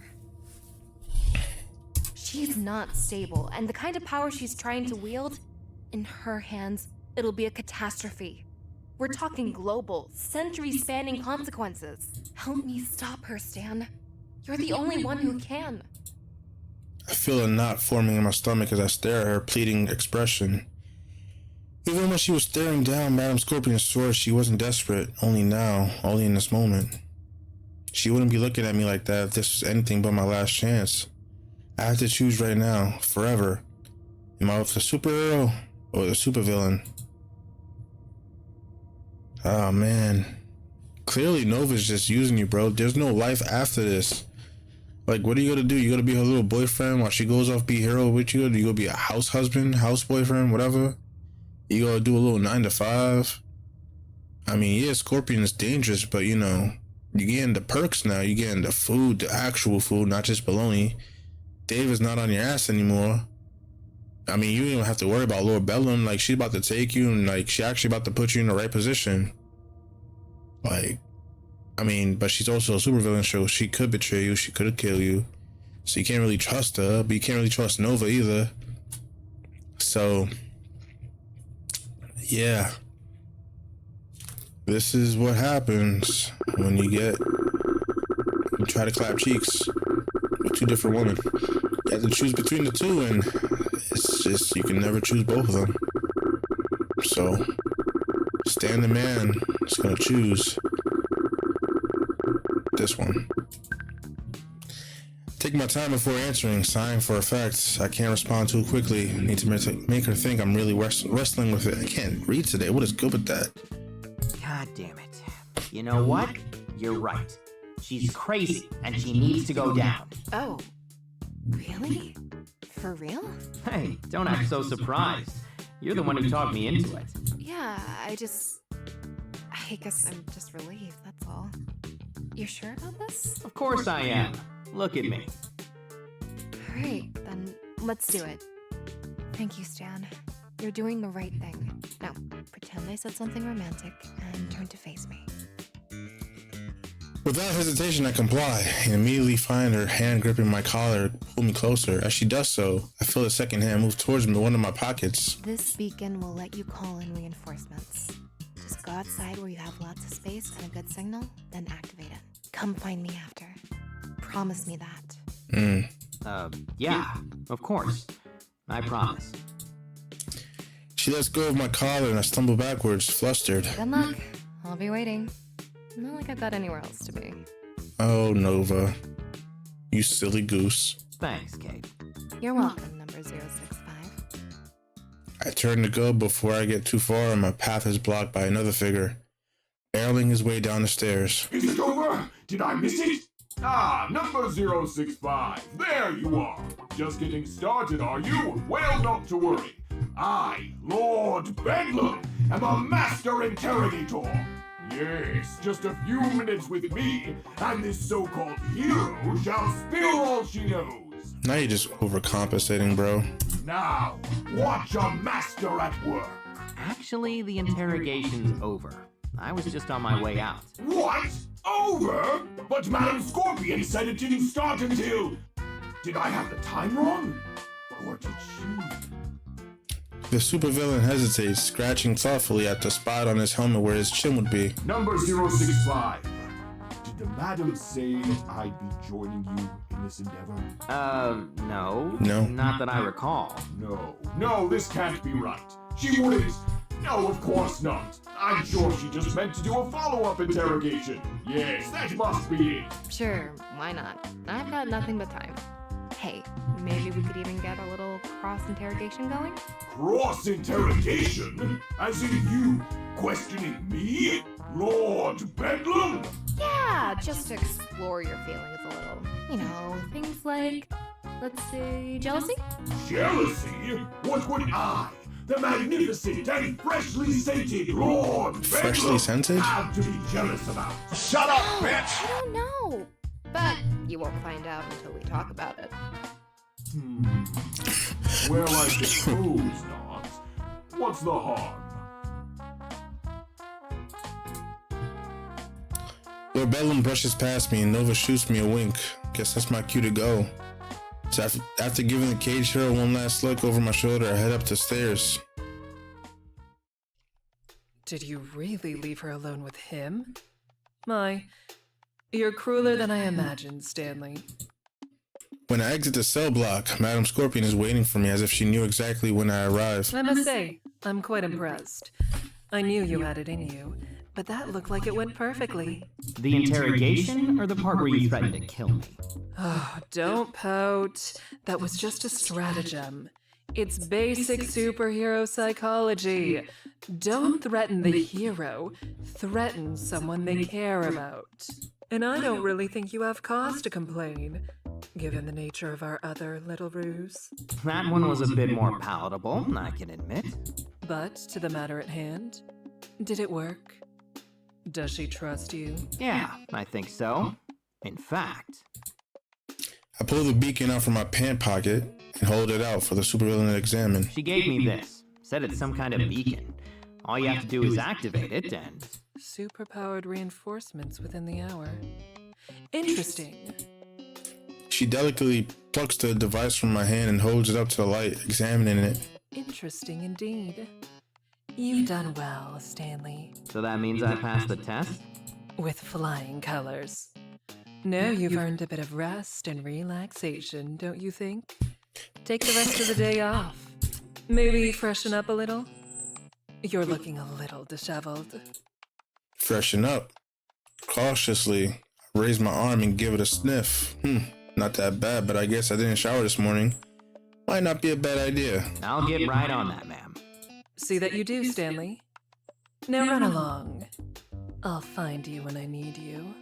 G: She's not stable, and the kind of power she's trying to wield, in her hands, it'll be a catastrophe. We're talking global, century-spanning consequences. Help me stop her, Stan. You're the only one who can.
A: I feel a knot forming in my stomach as I stare at her pleading expression. Even when she was staring down Madame Scorpion's sword, she wasn't desperate. Only now, only in this moment. She wouldn't be looking at me like that if this was anything but my last chance. I have to choose right now, forever. Am I with the superhero or the supervillain? Oh man. Clearly Nova's just using you, bro. There's no life after this. Like, what are you gonna do? You gonna be her little boyfriend while she goes off be hero with you? Or you gonna be a house husband, house boyfriend, whatever? You gonna do a little 9 to 5? I mean, yeah, Scorpion is dangerous, but you know, you getting the perks now. You getting the food, the actual food, not just baloney. Dave is not on your ass anymore. I mean, you don't even have to worry about Lord Bellum. Like, she's about to take you and like she actually about to put you in the right position. Like, I mean, but she's also a supervillain, so she could betray you, she could kill you. So you can't really trust her, but you can't really trust Nova either. So, yeah. This is what happens when you try to clap cheeks with two different women. You have to choose between the two, and it's just, you can never choose both of them. So, Stan the man is gonna choose this one. Take my time before answering. Sign for effect. I can't respond too quickly. Need to make her think I'm really wrestling with it. I can't read today. What is good with that?
C: God damn it. You know what? You're right. She's crazy, and she needs to go down.
G: Oh, really? For real?
C: Hey, don't act so surprised. You're the one who talked me into it.
G: Yeah, I guess I'm just relieved, that's all. You're sure about this?
C: Of course I am. Look at me.
G: Alright, then let's do it. Thank you, Stan. You're doing the right thing. Now, pretend I said something romantic and turn to face me.
A: Without hesitation, I comply and immediately find her hand gripping my collar, pull me closer. As she does so, I feel a second hand move towards me, one of my pockets.
G: This beacon will let you call in reinforcements. Just go outside where you have lots of space and a good signal, then activate it. Come find me after. Promise me that.
C: Yeah, of course. I promise.
A: She lets go of my collar and I stumble backwards, flustered.
G: Good luck. I'll be waiting. Not like I've got anywhere else to be.
A: Oh, Nova. You silly goose.
C: Thanks, Kate.
G: You're welcome, number 065.
A: I turn to go before I get too far and my path is blocked by another figure, barreling his way down the stairs.
D: Is it over? Did I miss it? Ah, number 065. There you are. Just getting started, are you? Well, not to worry. I, Lord Bedlam, am a master interrogator. Yes, just a few minutes with me, and this so-called hero shall spill all she knows.
A: Now you're just overcompensating, bro.
D: Now, watch a master at work.
C: Actually, the interrogation's over. I was just on my way out.
D: What? Over? But Madam Scorpion said it didn't start until... Did I have the time wrong? Or did she?
A: The supervillain hesitates, scratching thoughtfully at the spot on his helmet where his chin would be.
D: Number 065. Did the madam say I'd be joining you in this endeavor?
C: No.
A: No.
C: Not that I recall.
D: No, this can't be right. She wouldn't. No, of course not. I'm sure she just meant to do a follow-up interrogation. Yes, that must be it.
G: Sure, why not? I've got nothing but time. Hey, maybe we could even get a little cross-interrogation going?
D: Cross-interrogation? As in you questioning me? Lord Bedlam?
G: Yeah, just to explore your feelings a little. You know, things like, let's say, jealousy?
D: Jealousy? What would I, the magnificent and freshly scented Lord
A: Freshly
D: Bedlam,
A: scented?
D: have to be jealous about? Shut up, bitch!
G: I don't know. But you won't find out until we talk about it.
D: Well, I suppose not. What's the harm?
A: Lord Bedlam brushes past me and Nova shoots me a wink. Guess that's my cue to go. So after giving the cage hero one last look over my shoulder, I head up the stairs.
B: Did you really leave her alone with him? You're crueler than I imagined, Stanley.
A: When I exit the cell block, Madam Scorpion is waiting for me as if she knew exactly when I arrived.
B: I must say, I'm quite impressed. I knew you had it in you, but that looked like it went perfectly.
C: The interrogation or the part where you threatened to kill me?
B: Oh, don't pout. That was just a stratagem. It's basic superhero psychology. Don't threaten the hero. Threaten someone they care about. And I don't really think you have cause to complain, given the nature of our other little ruse.
C: That one was a bit more palatable, I can admit.
B: But to the matter at hand, did it work? Does she trust you?
C: Yeah, I think so. In fact...
A: I pull the beacon out from my pant pocket and hold it out for the supervillain to examine.
C: She gave me this. Said it's some kind of beacon. All you have to do is activate it and...
B: Superpowered reinforcements within the hour. Interesting.
A: She delicately plucks the device from my hand and holds it up to the light, examining it.
B: Interesting indeed. You've done well, Stanley.
C: So that means I passed the test?
B: With flying colors. Now you've earned a bit of rest and relaxation, don't you think? Take the rest of the day off. Maybe freshen up a little? You're looking a little disheveled.
A: Freshen up. Cautiously, I raise my arm and give it a sniff. Not that bad, but I guess I didn't shower this morning. Might not be a bad idea.
C: I'll get right on that, ma'am.
B: See that you do, Stanley. Now run along. I'll find you when I need you.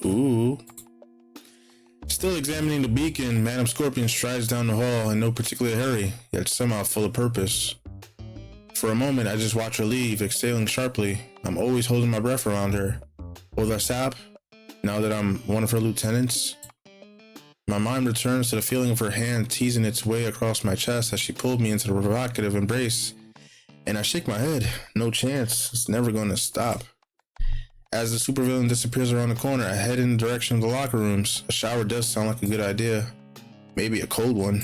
A: Ooh. Still examining the beacon, Madam Scorpion strides down the hall in no particular hurry, yet somehow full of purpose. For a moment, I just watch her leave, exhaling sharply. I'm always holding my breath around her. Will that stop? Now that I'm one of her lieutenants? My mind returns to the feeling of her hand teasing its way across my chest as she pulled me into the provocative embrace. And I shake my head. No chance. It's never going to stop. As the supervillain disappears around the corner, I head in the direction of the locker rooms. A shower does sound like a good idea. Maybe a cold one.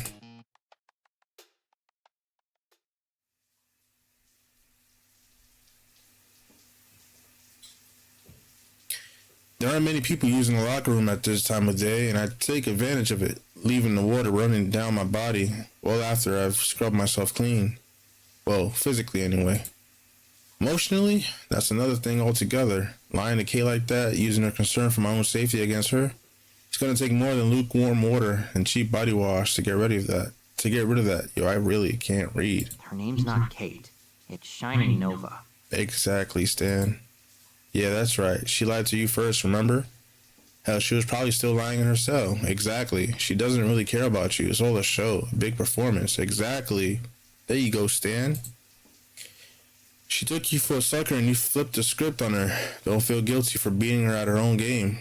A: There aren't many people using the locker room at this time of day, and I take advantage of it, leaving the water running down my body well after I've scrubbed myself clean. Well, physically anyway. Emotionally, that's another thing altogether. Lying to Kay like that, using her concern for my own safety against her, it's gonna take more than lukewarm water and cheap body wash to get rid of that. Yo, I really can't read.
C: Her name's not Kate. It's Shining Nova.
A: Exactly, Stan. Yeah, that's right. She lied to you first, remember? Hell, she was probably still lying in her cell. Exactly. She doesn't really care about you. It's all a show. A big performance. Exactly. There you go, Stan. She took you for a sucker and you flipped the script on her. Don't feel guilty for beating her at her own game.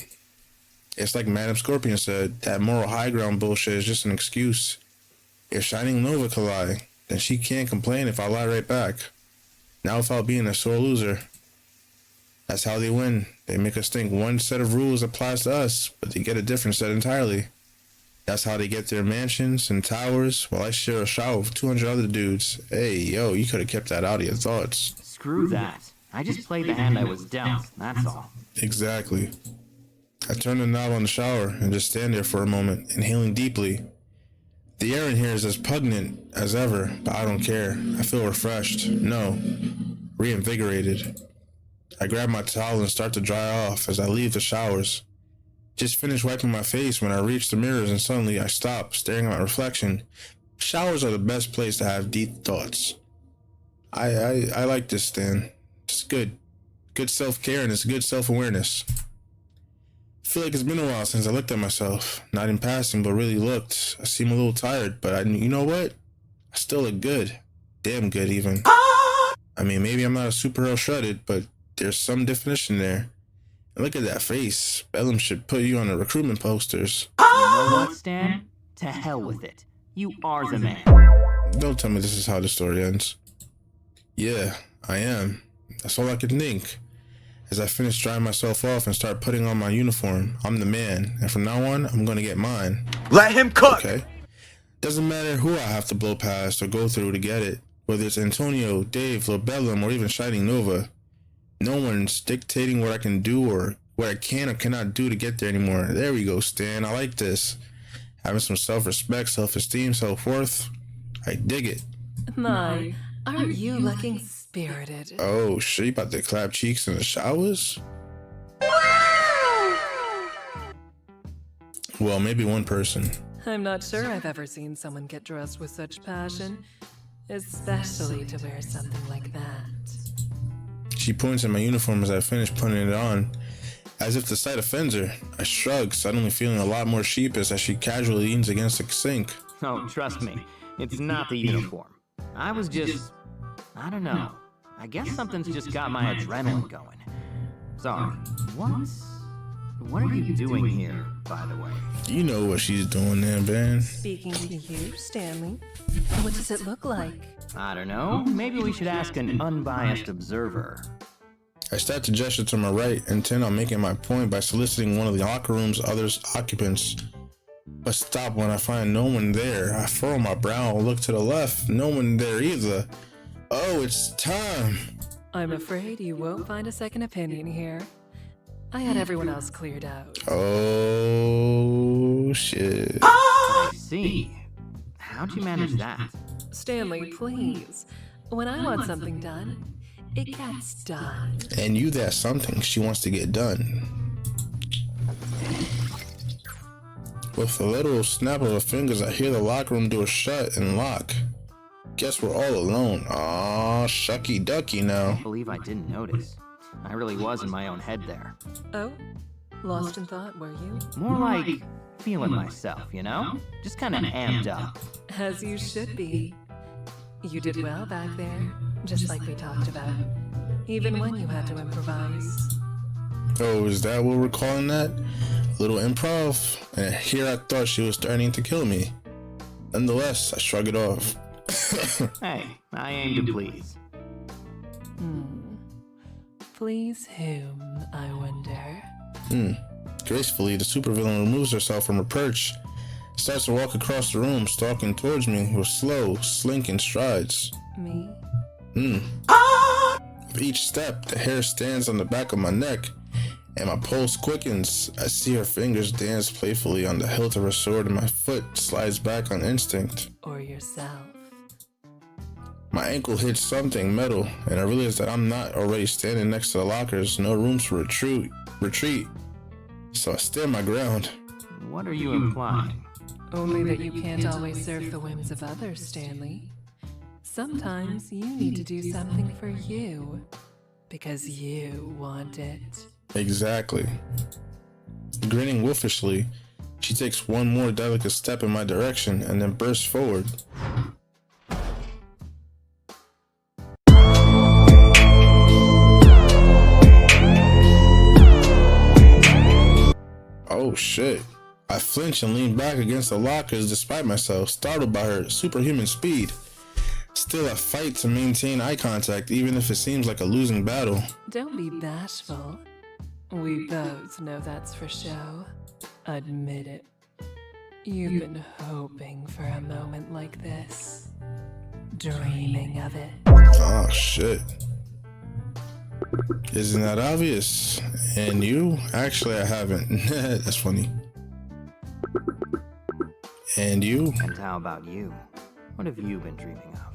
A: It's like Madam Scorpion said, that moral high ground bullshit is just an excuse. If Shining Nova can lie, then she can't complain if I lie right back. Now without being a sore loser. That's how they win. They make us think one set of rules applies to us, but they get a different set entirely. That's how they get their mansions and towers, while I share a shower with 200 other dudes. Hey, yo, you could have kept that out of your thoughts.
C: Screw that. I just played the hand I was dealt, that's all.
A: Exactly. I turn the knob on the shower and just stand there for a moment, inhaling deeply. The air in here is as pungent as ever, but I don't care. I feel refreshed. No, reinvigorated. I grab my towel and start to dry off as I leave the showers. Just finished wiping my face when I reach the mirrors and suddenly I stop, staring at my reflection. Showers are the best place to have deep thoughts. I like this, Stan. It's good. Good self-care and it's good self-awareness. I feel like it's been a while since I looked at myself. Not in passing, but really looked. I seem a little tired, but you know what? I still look good. Damn good, even. I mean, maybe I'm not a superhero shredded, but there's some definition there. And look at that face. Bellum should put you on the recruitment posters.
C: You know what, Stan? To hell with it. You are the man.
A: Don't tell me this is how the story ends. Yeah, I am. That's all I could think. As I finish drying myself off and start putting on my uniform, I'm the man, and from now on, I'm gonna get mine.
F: Let him cook!
A: Okay? Doesn't matter who I have to blow past or go through to get it. Whether it's Antonio, Dave, Lobellum, or even Shining Nova. No one's dictating what I can do or what I can or cannot do to get there anymore. There we go, Stan. I like this. Having some self-respect, self-esteem, self-worth. I dig it.
B: My, aren't you looking spirited?
A: Oh, shit, you about to clap cheeks in the showers? Well, maybe one person.
B: I'm not sure I've ever seen someone get dressed with such passion, especially to wear something like that.
A: She points at my uniform as I finish putting it on, as if the sight offends her. I shrug, suddenly feeling a lot more sheepish as she casually leans against the sink.
C: Oh, trust me, it's not the uniform. I was just... I don't know. I guess something's just got my adrenaline going. Sorry, what are you doing here, by the way?
A: You know what she's doing there, man.
B: Speaking to you, Stanley, what does it look like?
C: I don't know. Maybe we should ask an unbiased observer.
A: I start to gesture to my right, intent on making my point by soliciting one of the locker room's other occupants. But stop when I find no one there. I furrow my brow and look to the left. No one there either. Oh, it's time.
B: I'm afraid you won't find a second opinion here. I had everyone else cleared out.
A: Oh, shit.
C: I see. How'd you manage that?
B: Stanley, please. When I want something done, it gets done.
A: And you, that's something she wants to get done. With a literal snap of her fingers, I hear the locker room door shut and lock. Guess we're all alone. Aw, shucky ducky now.
C: I can't believe I didn't notice. I really was in my own head there.
B: Oh? Lost in thought, were you?
C: More like feeling myself, you know? Just kind of amped up.
B: As you should be. You did well back there. just like we talked about, even when you had to improvise.
A: Oh, is that what we're calling that? A little improv? And here I thought she was threatening to kill me. Nonetheless, I shrug it off.
C: Hey, I aim to please.
B: Please whom, I wonder?
A: Gracefully, the supervillain removes herself from her perch, starts to walk across the room, stalking towards me with slow, slinking strides.
B: Me?
A: With each step, the hair stands on the back of my neck, and my pulse quickens. I see her fingers dance playfully on the hilt of her sword, and my foot slides back on instinct.
B: Or yourself?
A: My ankle hits something metal, and I realize that I'm not already standing next to the lockers, no room for retreat. So I stand my ground.
C: What are you implying?
B: Only that you can't always serve the whims of others, Stanley. Sometimes you need to do something for you, because you want it.
A: Exactly. Grinning wolfishly, she takes one more delicate step in my direction and then bursts forward. Oh shit. I flinch and lean back against the lockers despite myself, startled by her superhuman speed. Still, I fight to maintain eye contact even if it seems like a losing battle.
B: Don't be bashful. We both know that's for show. Admit it. You've been hoping for a moment like this. Dreaming of it.
A: Oh shit. Isn't that obvious? And you? Actually, I haven't. That's funny. And you?
C: And how about you? What have you been dreaming of?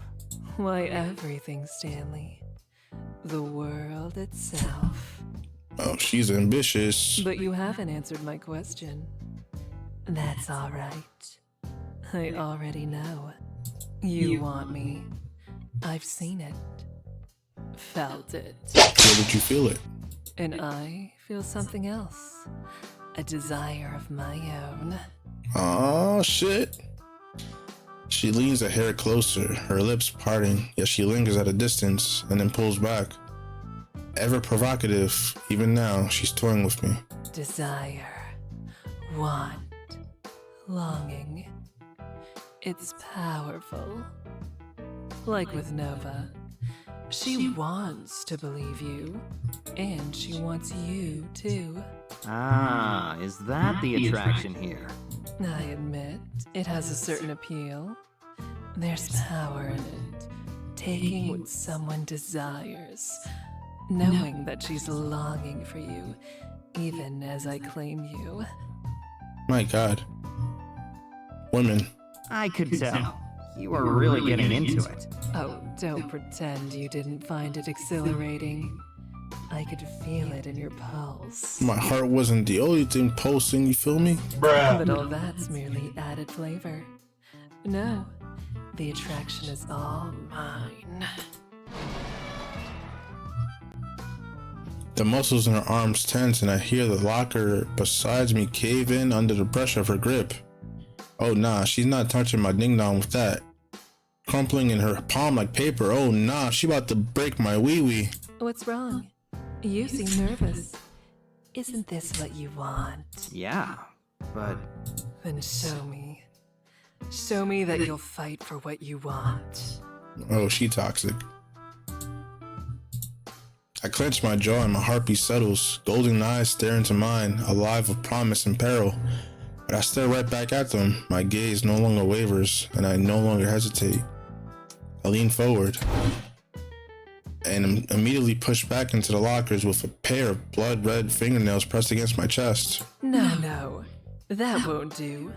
B: Why, everything, Stanley. The world itself.
A: Oh, she's ambitious.
B: But you haven't answered my question. That's all right. I already know. You want me. I've seen it. Felt it.
A: Where did you feel it?
B: And I feel something else. A desire of my own.
A: Oh shit. She leans a hair closer, her lips parting, yet she lingers at a distance and then pulls back. Ever provocative, even now, she's toying with me.
B: Desire. Want. Longing. It's powerful. Like with Nova. She wants to believe you, and she wants you too.
C: Ah, is that the attraction here?
B: I admit, it has a certain appeal. There's power in it, taking what someone desires, knowing that she's longing for you, even as I claim you.
A: My god. Women.
C: I could tell. You were really getting into it.
B: Oh, don't pretend you didn't find it exhilarating. I could feel it in your pulse.
A: My heart wasn't the only thing pulsing, you feel me?
B: But all that's merely added flavor. No, the attraction is all mine.
A: The muscles in her arms tense and I hear the locker beside me cave in under the pressure of her grip. Oh nah, she's not touching my ding-dong with that. Crumpling in her palm like paper. Oh nah, she about to break my wee-wee.
B: What's wrong? You seem nervous. Isn't this what you want?
C: Yeah, but
B: Then show me. Show me that you'll fight for what you want.
A: Oh, she toxic. I clench my jaw and my heartbeat settles. Golden eyes stare into mine, alive with promise and peril. But I stare right back at them. My gaze no longer wavers, and I no longer hesitate. I lean forward and immediately push back into the lockers with a pair of blood-red fingernails pressed against my chest.
B: No. That won't do.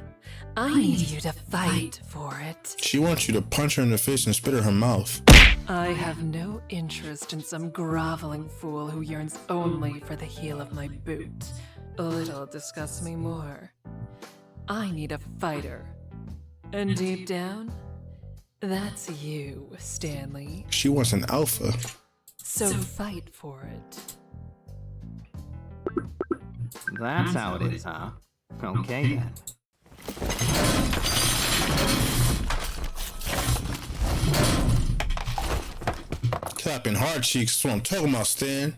B: I need you to fight for it.
A: She wants you to punch her in the face and spit in her mouth.
B: I have no interest in some groveling fool who yearns only for the heel of my boot. A little disgusts me more. I need a fighter. And deep down, that's you, Stanley.
A: She wants an alpha.
B: So fight for it.
C: that's how it is, huh? Okay then.
A: clapping hard cheeks. That's what I'm talking about, Stan.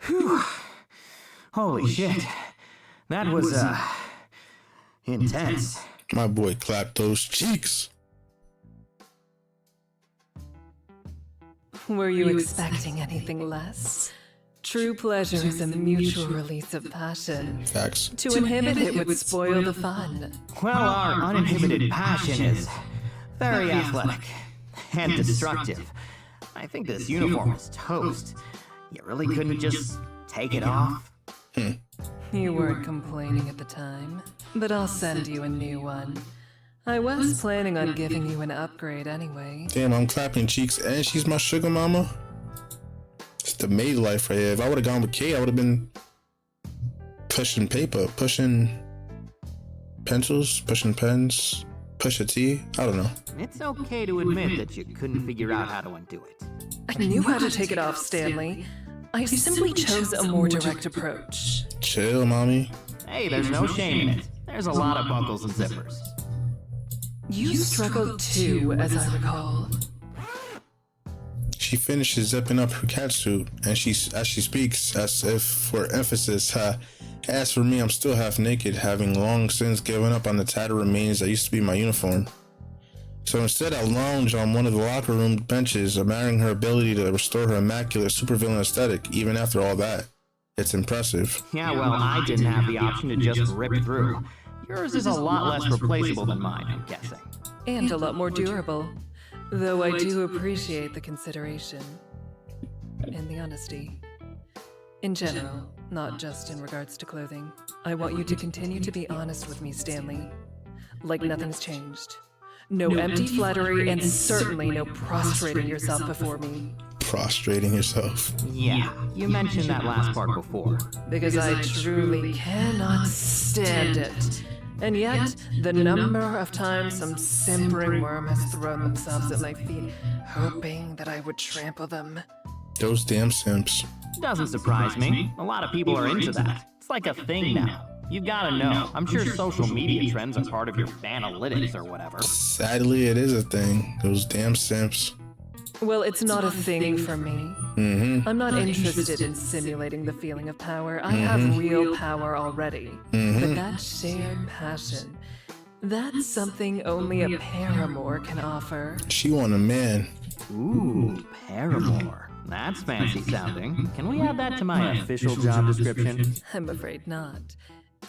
C: Whew. Holy shit. That was, intense.
A: My boy clapped those cheeks.
B: Were you expecting anything less? True pleasure is a mutual release of passion.
A: Facts.
B: To inhibit it would spoil the fun.
C: Well, our uninhibited passion is very athletic and destructive. I think this uniform is toast. You really couldn't just take it off?
B: You weren't complaining at the time, but I'll send you a new one. I was planning on giving you an upgrade anyway.
A: Damn, I'm clapping cheeks and she's my sugar mama. It's the maid life right here. If I would have gone with Kate, I would have been pushing paper, pushing pencils, pushing pens, push a T. I don't know.
C: It's okay to admit that you couldn't figure out how to undo it.
B: I knew how to take it off, Stanley. I simply chose a more direct approach.
A: Chill, mommy.
C: Hey, there's no shame in it. There's a lot of buckles and zippers.
B: You struggled too, as I recall.
A: She finishes zipping up her catsuit, and as she speaks, as if for emphasis, as for me, I'm still half naked, having long since given up on the tattered remains that used to be my uniform. So instead, I lounge on one of the locker room benches, admiring her ability to restore her immaculate supervillain aesthetic, even after all that. It's impressive.
C: Yeah, well, I didn't have the option to just rip through. Yours is a lot less replaceable than mine, I'm guessing.
B: And a lot more durable. Though I do appreciate the consideration. And the honesty. In general, not just in regards to clothing. I want you to continue to be honest with me, Stanley. Like nothing's changed. No empty flattery, and certainly no prostrating yourself before me.
A: Prostrating yourself.
C: Yeah, you mentioned that last part before.
B: Because I truly cannot stand it. And yet, the number of times some simpering worm has thrown themselves at my feet, hoping that I would trample them.
A: Those damn simps.
C: Doesn't surprise me. A lot of people are into that. It's like a thing now. You've gotta know. I'm sure social media trends are part of your analytics or whatever.
A: Sadly, it is a thing. Those damn simps.
B: Well, it's not a thing for me. I'm not interested in simulating the feeling of power. I have real power already. But that shared passion, that's something only a paramour can offer.
A: She want a man.
C: Ooh, paramour. That's fancy sounding. Can we add that to my official job description?
B: I'm afraid not.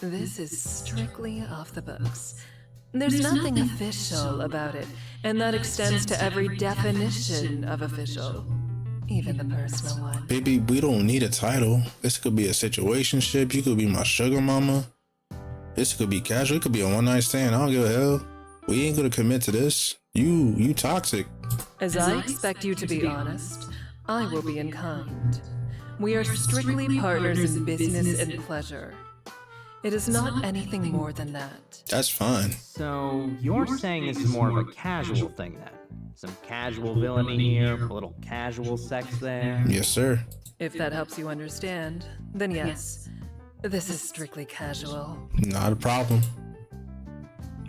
B: This is strictly off the books. There's nothing official about it, and that extends to every definition of official, even the personal one.
A: Baby, we don't need a title. This could be a situationship. You could be my sugar mama. This could be casual. It could be a one-night stand. I don't give a hell. We ain't gonna commit to this. You toxic.
B: As I expect you to be honest, I will be in kind. We are strictly partners in business and pleasure. It is not anything more than that.
A: That's fine.
C: So, you're saying this is more of a casual thing then? Some casual villainy here, a little casual sex there?
A: Yes, sir.
B: If that helps you understand, then yes. This is strictly casual.
A: Not a problem.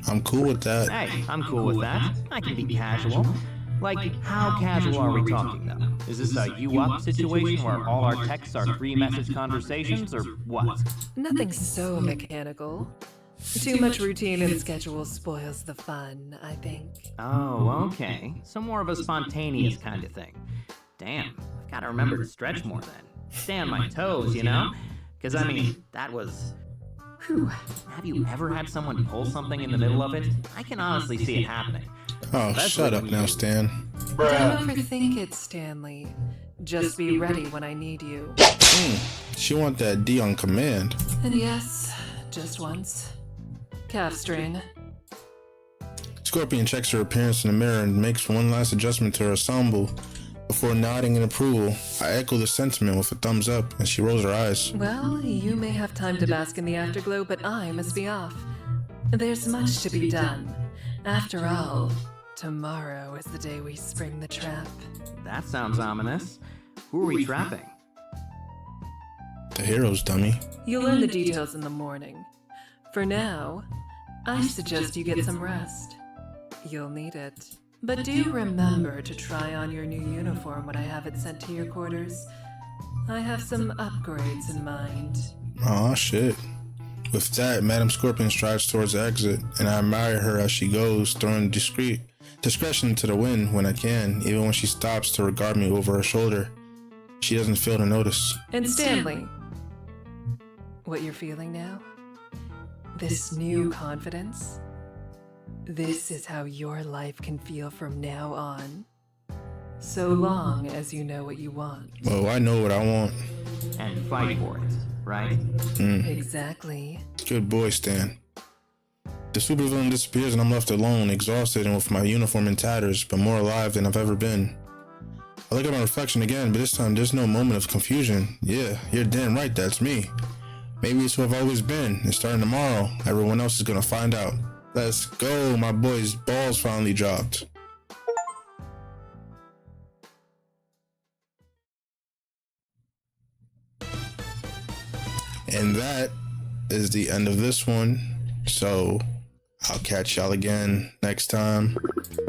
A: I'm cool with that.
C: Hey, I'm cool with that. I can be casual. Like, how casual are we talking, though? Is this a you-up situation where all our texts are 3-message conversations, or what?
B: Nothing so mechanical. Too much routine and schedule spoils the fun, I think.
C: Oh, okay. So more of a spontaneous kind of thing. Damn, I've gotta remember to stretch more then. Stay on my toes, you know? Because, I mean, that was... Whew. Have you ever had someone pull something in the middle of it? I can honestly see it happening.
A: Oh, shut up now, Stan.
B: Don't overthink it, Stanley. Just be ready when I need you.
A: She want that D on command.
B: And yes, just once. Calf strain.
A: Scorpion checks her appearance in the mirror and makes one last adjustment to her ensemble before nodding in approval. I echo the sentiment with a thumbs up, and she rolls her eyes.
B: Well, you may have time to bask in the afterglow, but I must be off. There's much to be done. After all, tomorrow is the day we spring the trap.
C: That sounds ominous. Who are we trapping?
A: The heroes, dummy.
B: You'll learn the details in the morning. For now, I suggest you get some rest. You'll need it. But do remember to try on your new uniform when I have it sent to your quarters. I have some upgrades in mind.
A: Aw, shit. With that, Madam Scorpion strides towards the exit, and I admire her as she goes, throwing discretion to the wind when I can, even when she stops to regard me over her shoulder. She doesn't fail to notice.
B: And Stanley, what you're feeling now? This new confidence? This is how your life can feel from now on. So long as you know what you want.
A: Well, I know what I want.
C: And fight for it, right?
B: Exactly.
A: Good boy, Stan. The supervillain disappears and I'm left alone, exhausted and with my uniform in tatters, but more alive than I've ever been. I look at my reflection again, but this time there's no moment of confusion. Yeah, you're damn right, that's me. Maybe it's who I've always been, and starting tomorrow, everyone else is gonna find out. Let's go, my boy's balls finally dropped. And that is the end of this one. So I'll catch y'all again next time.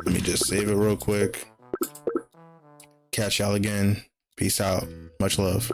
A: Let me just save it real quick. Catch y'all again. Peace out. Much love.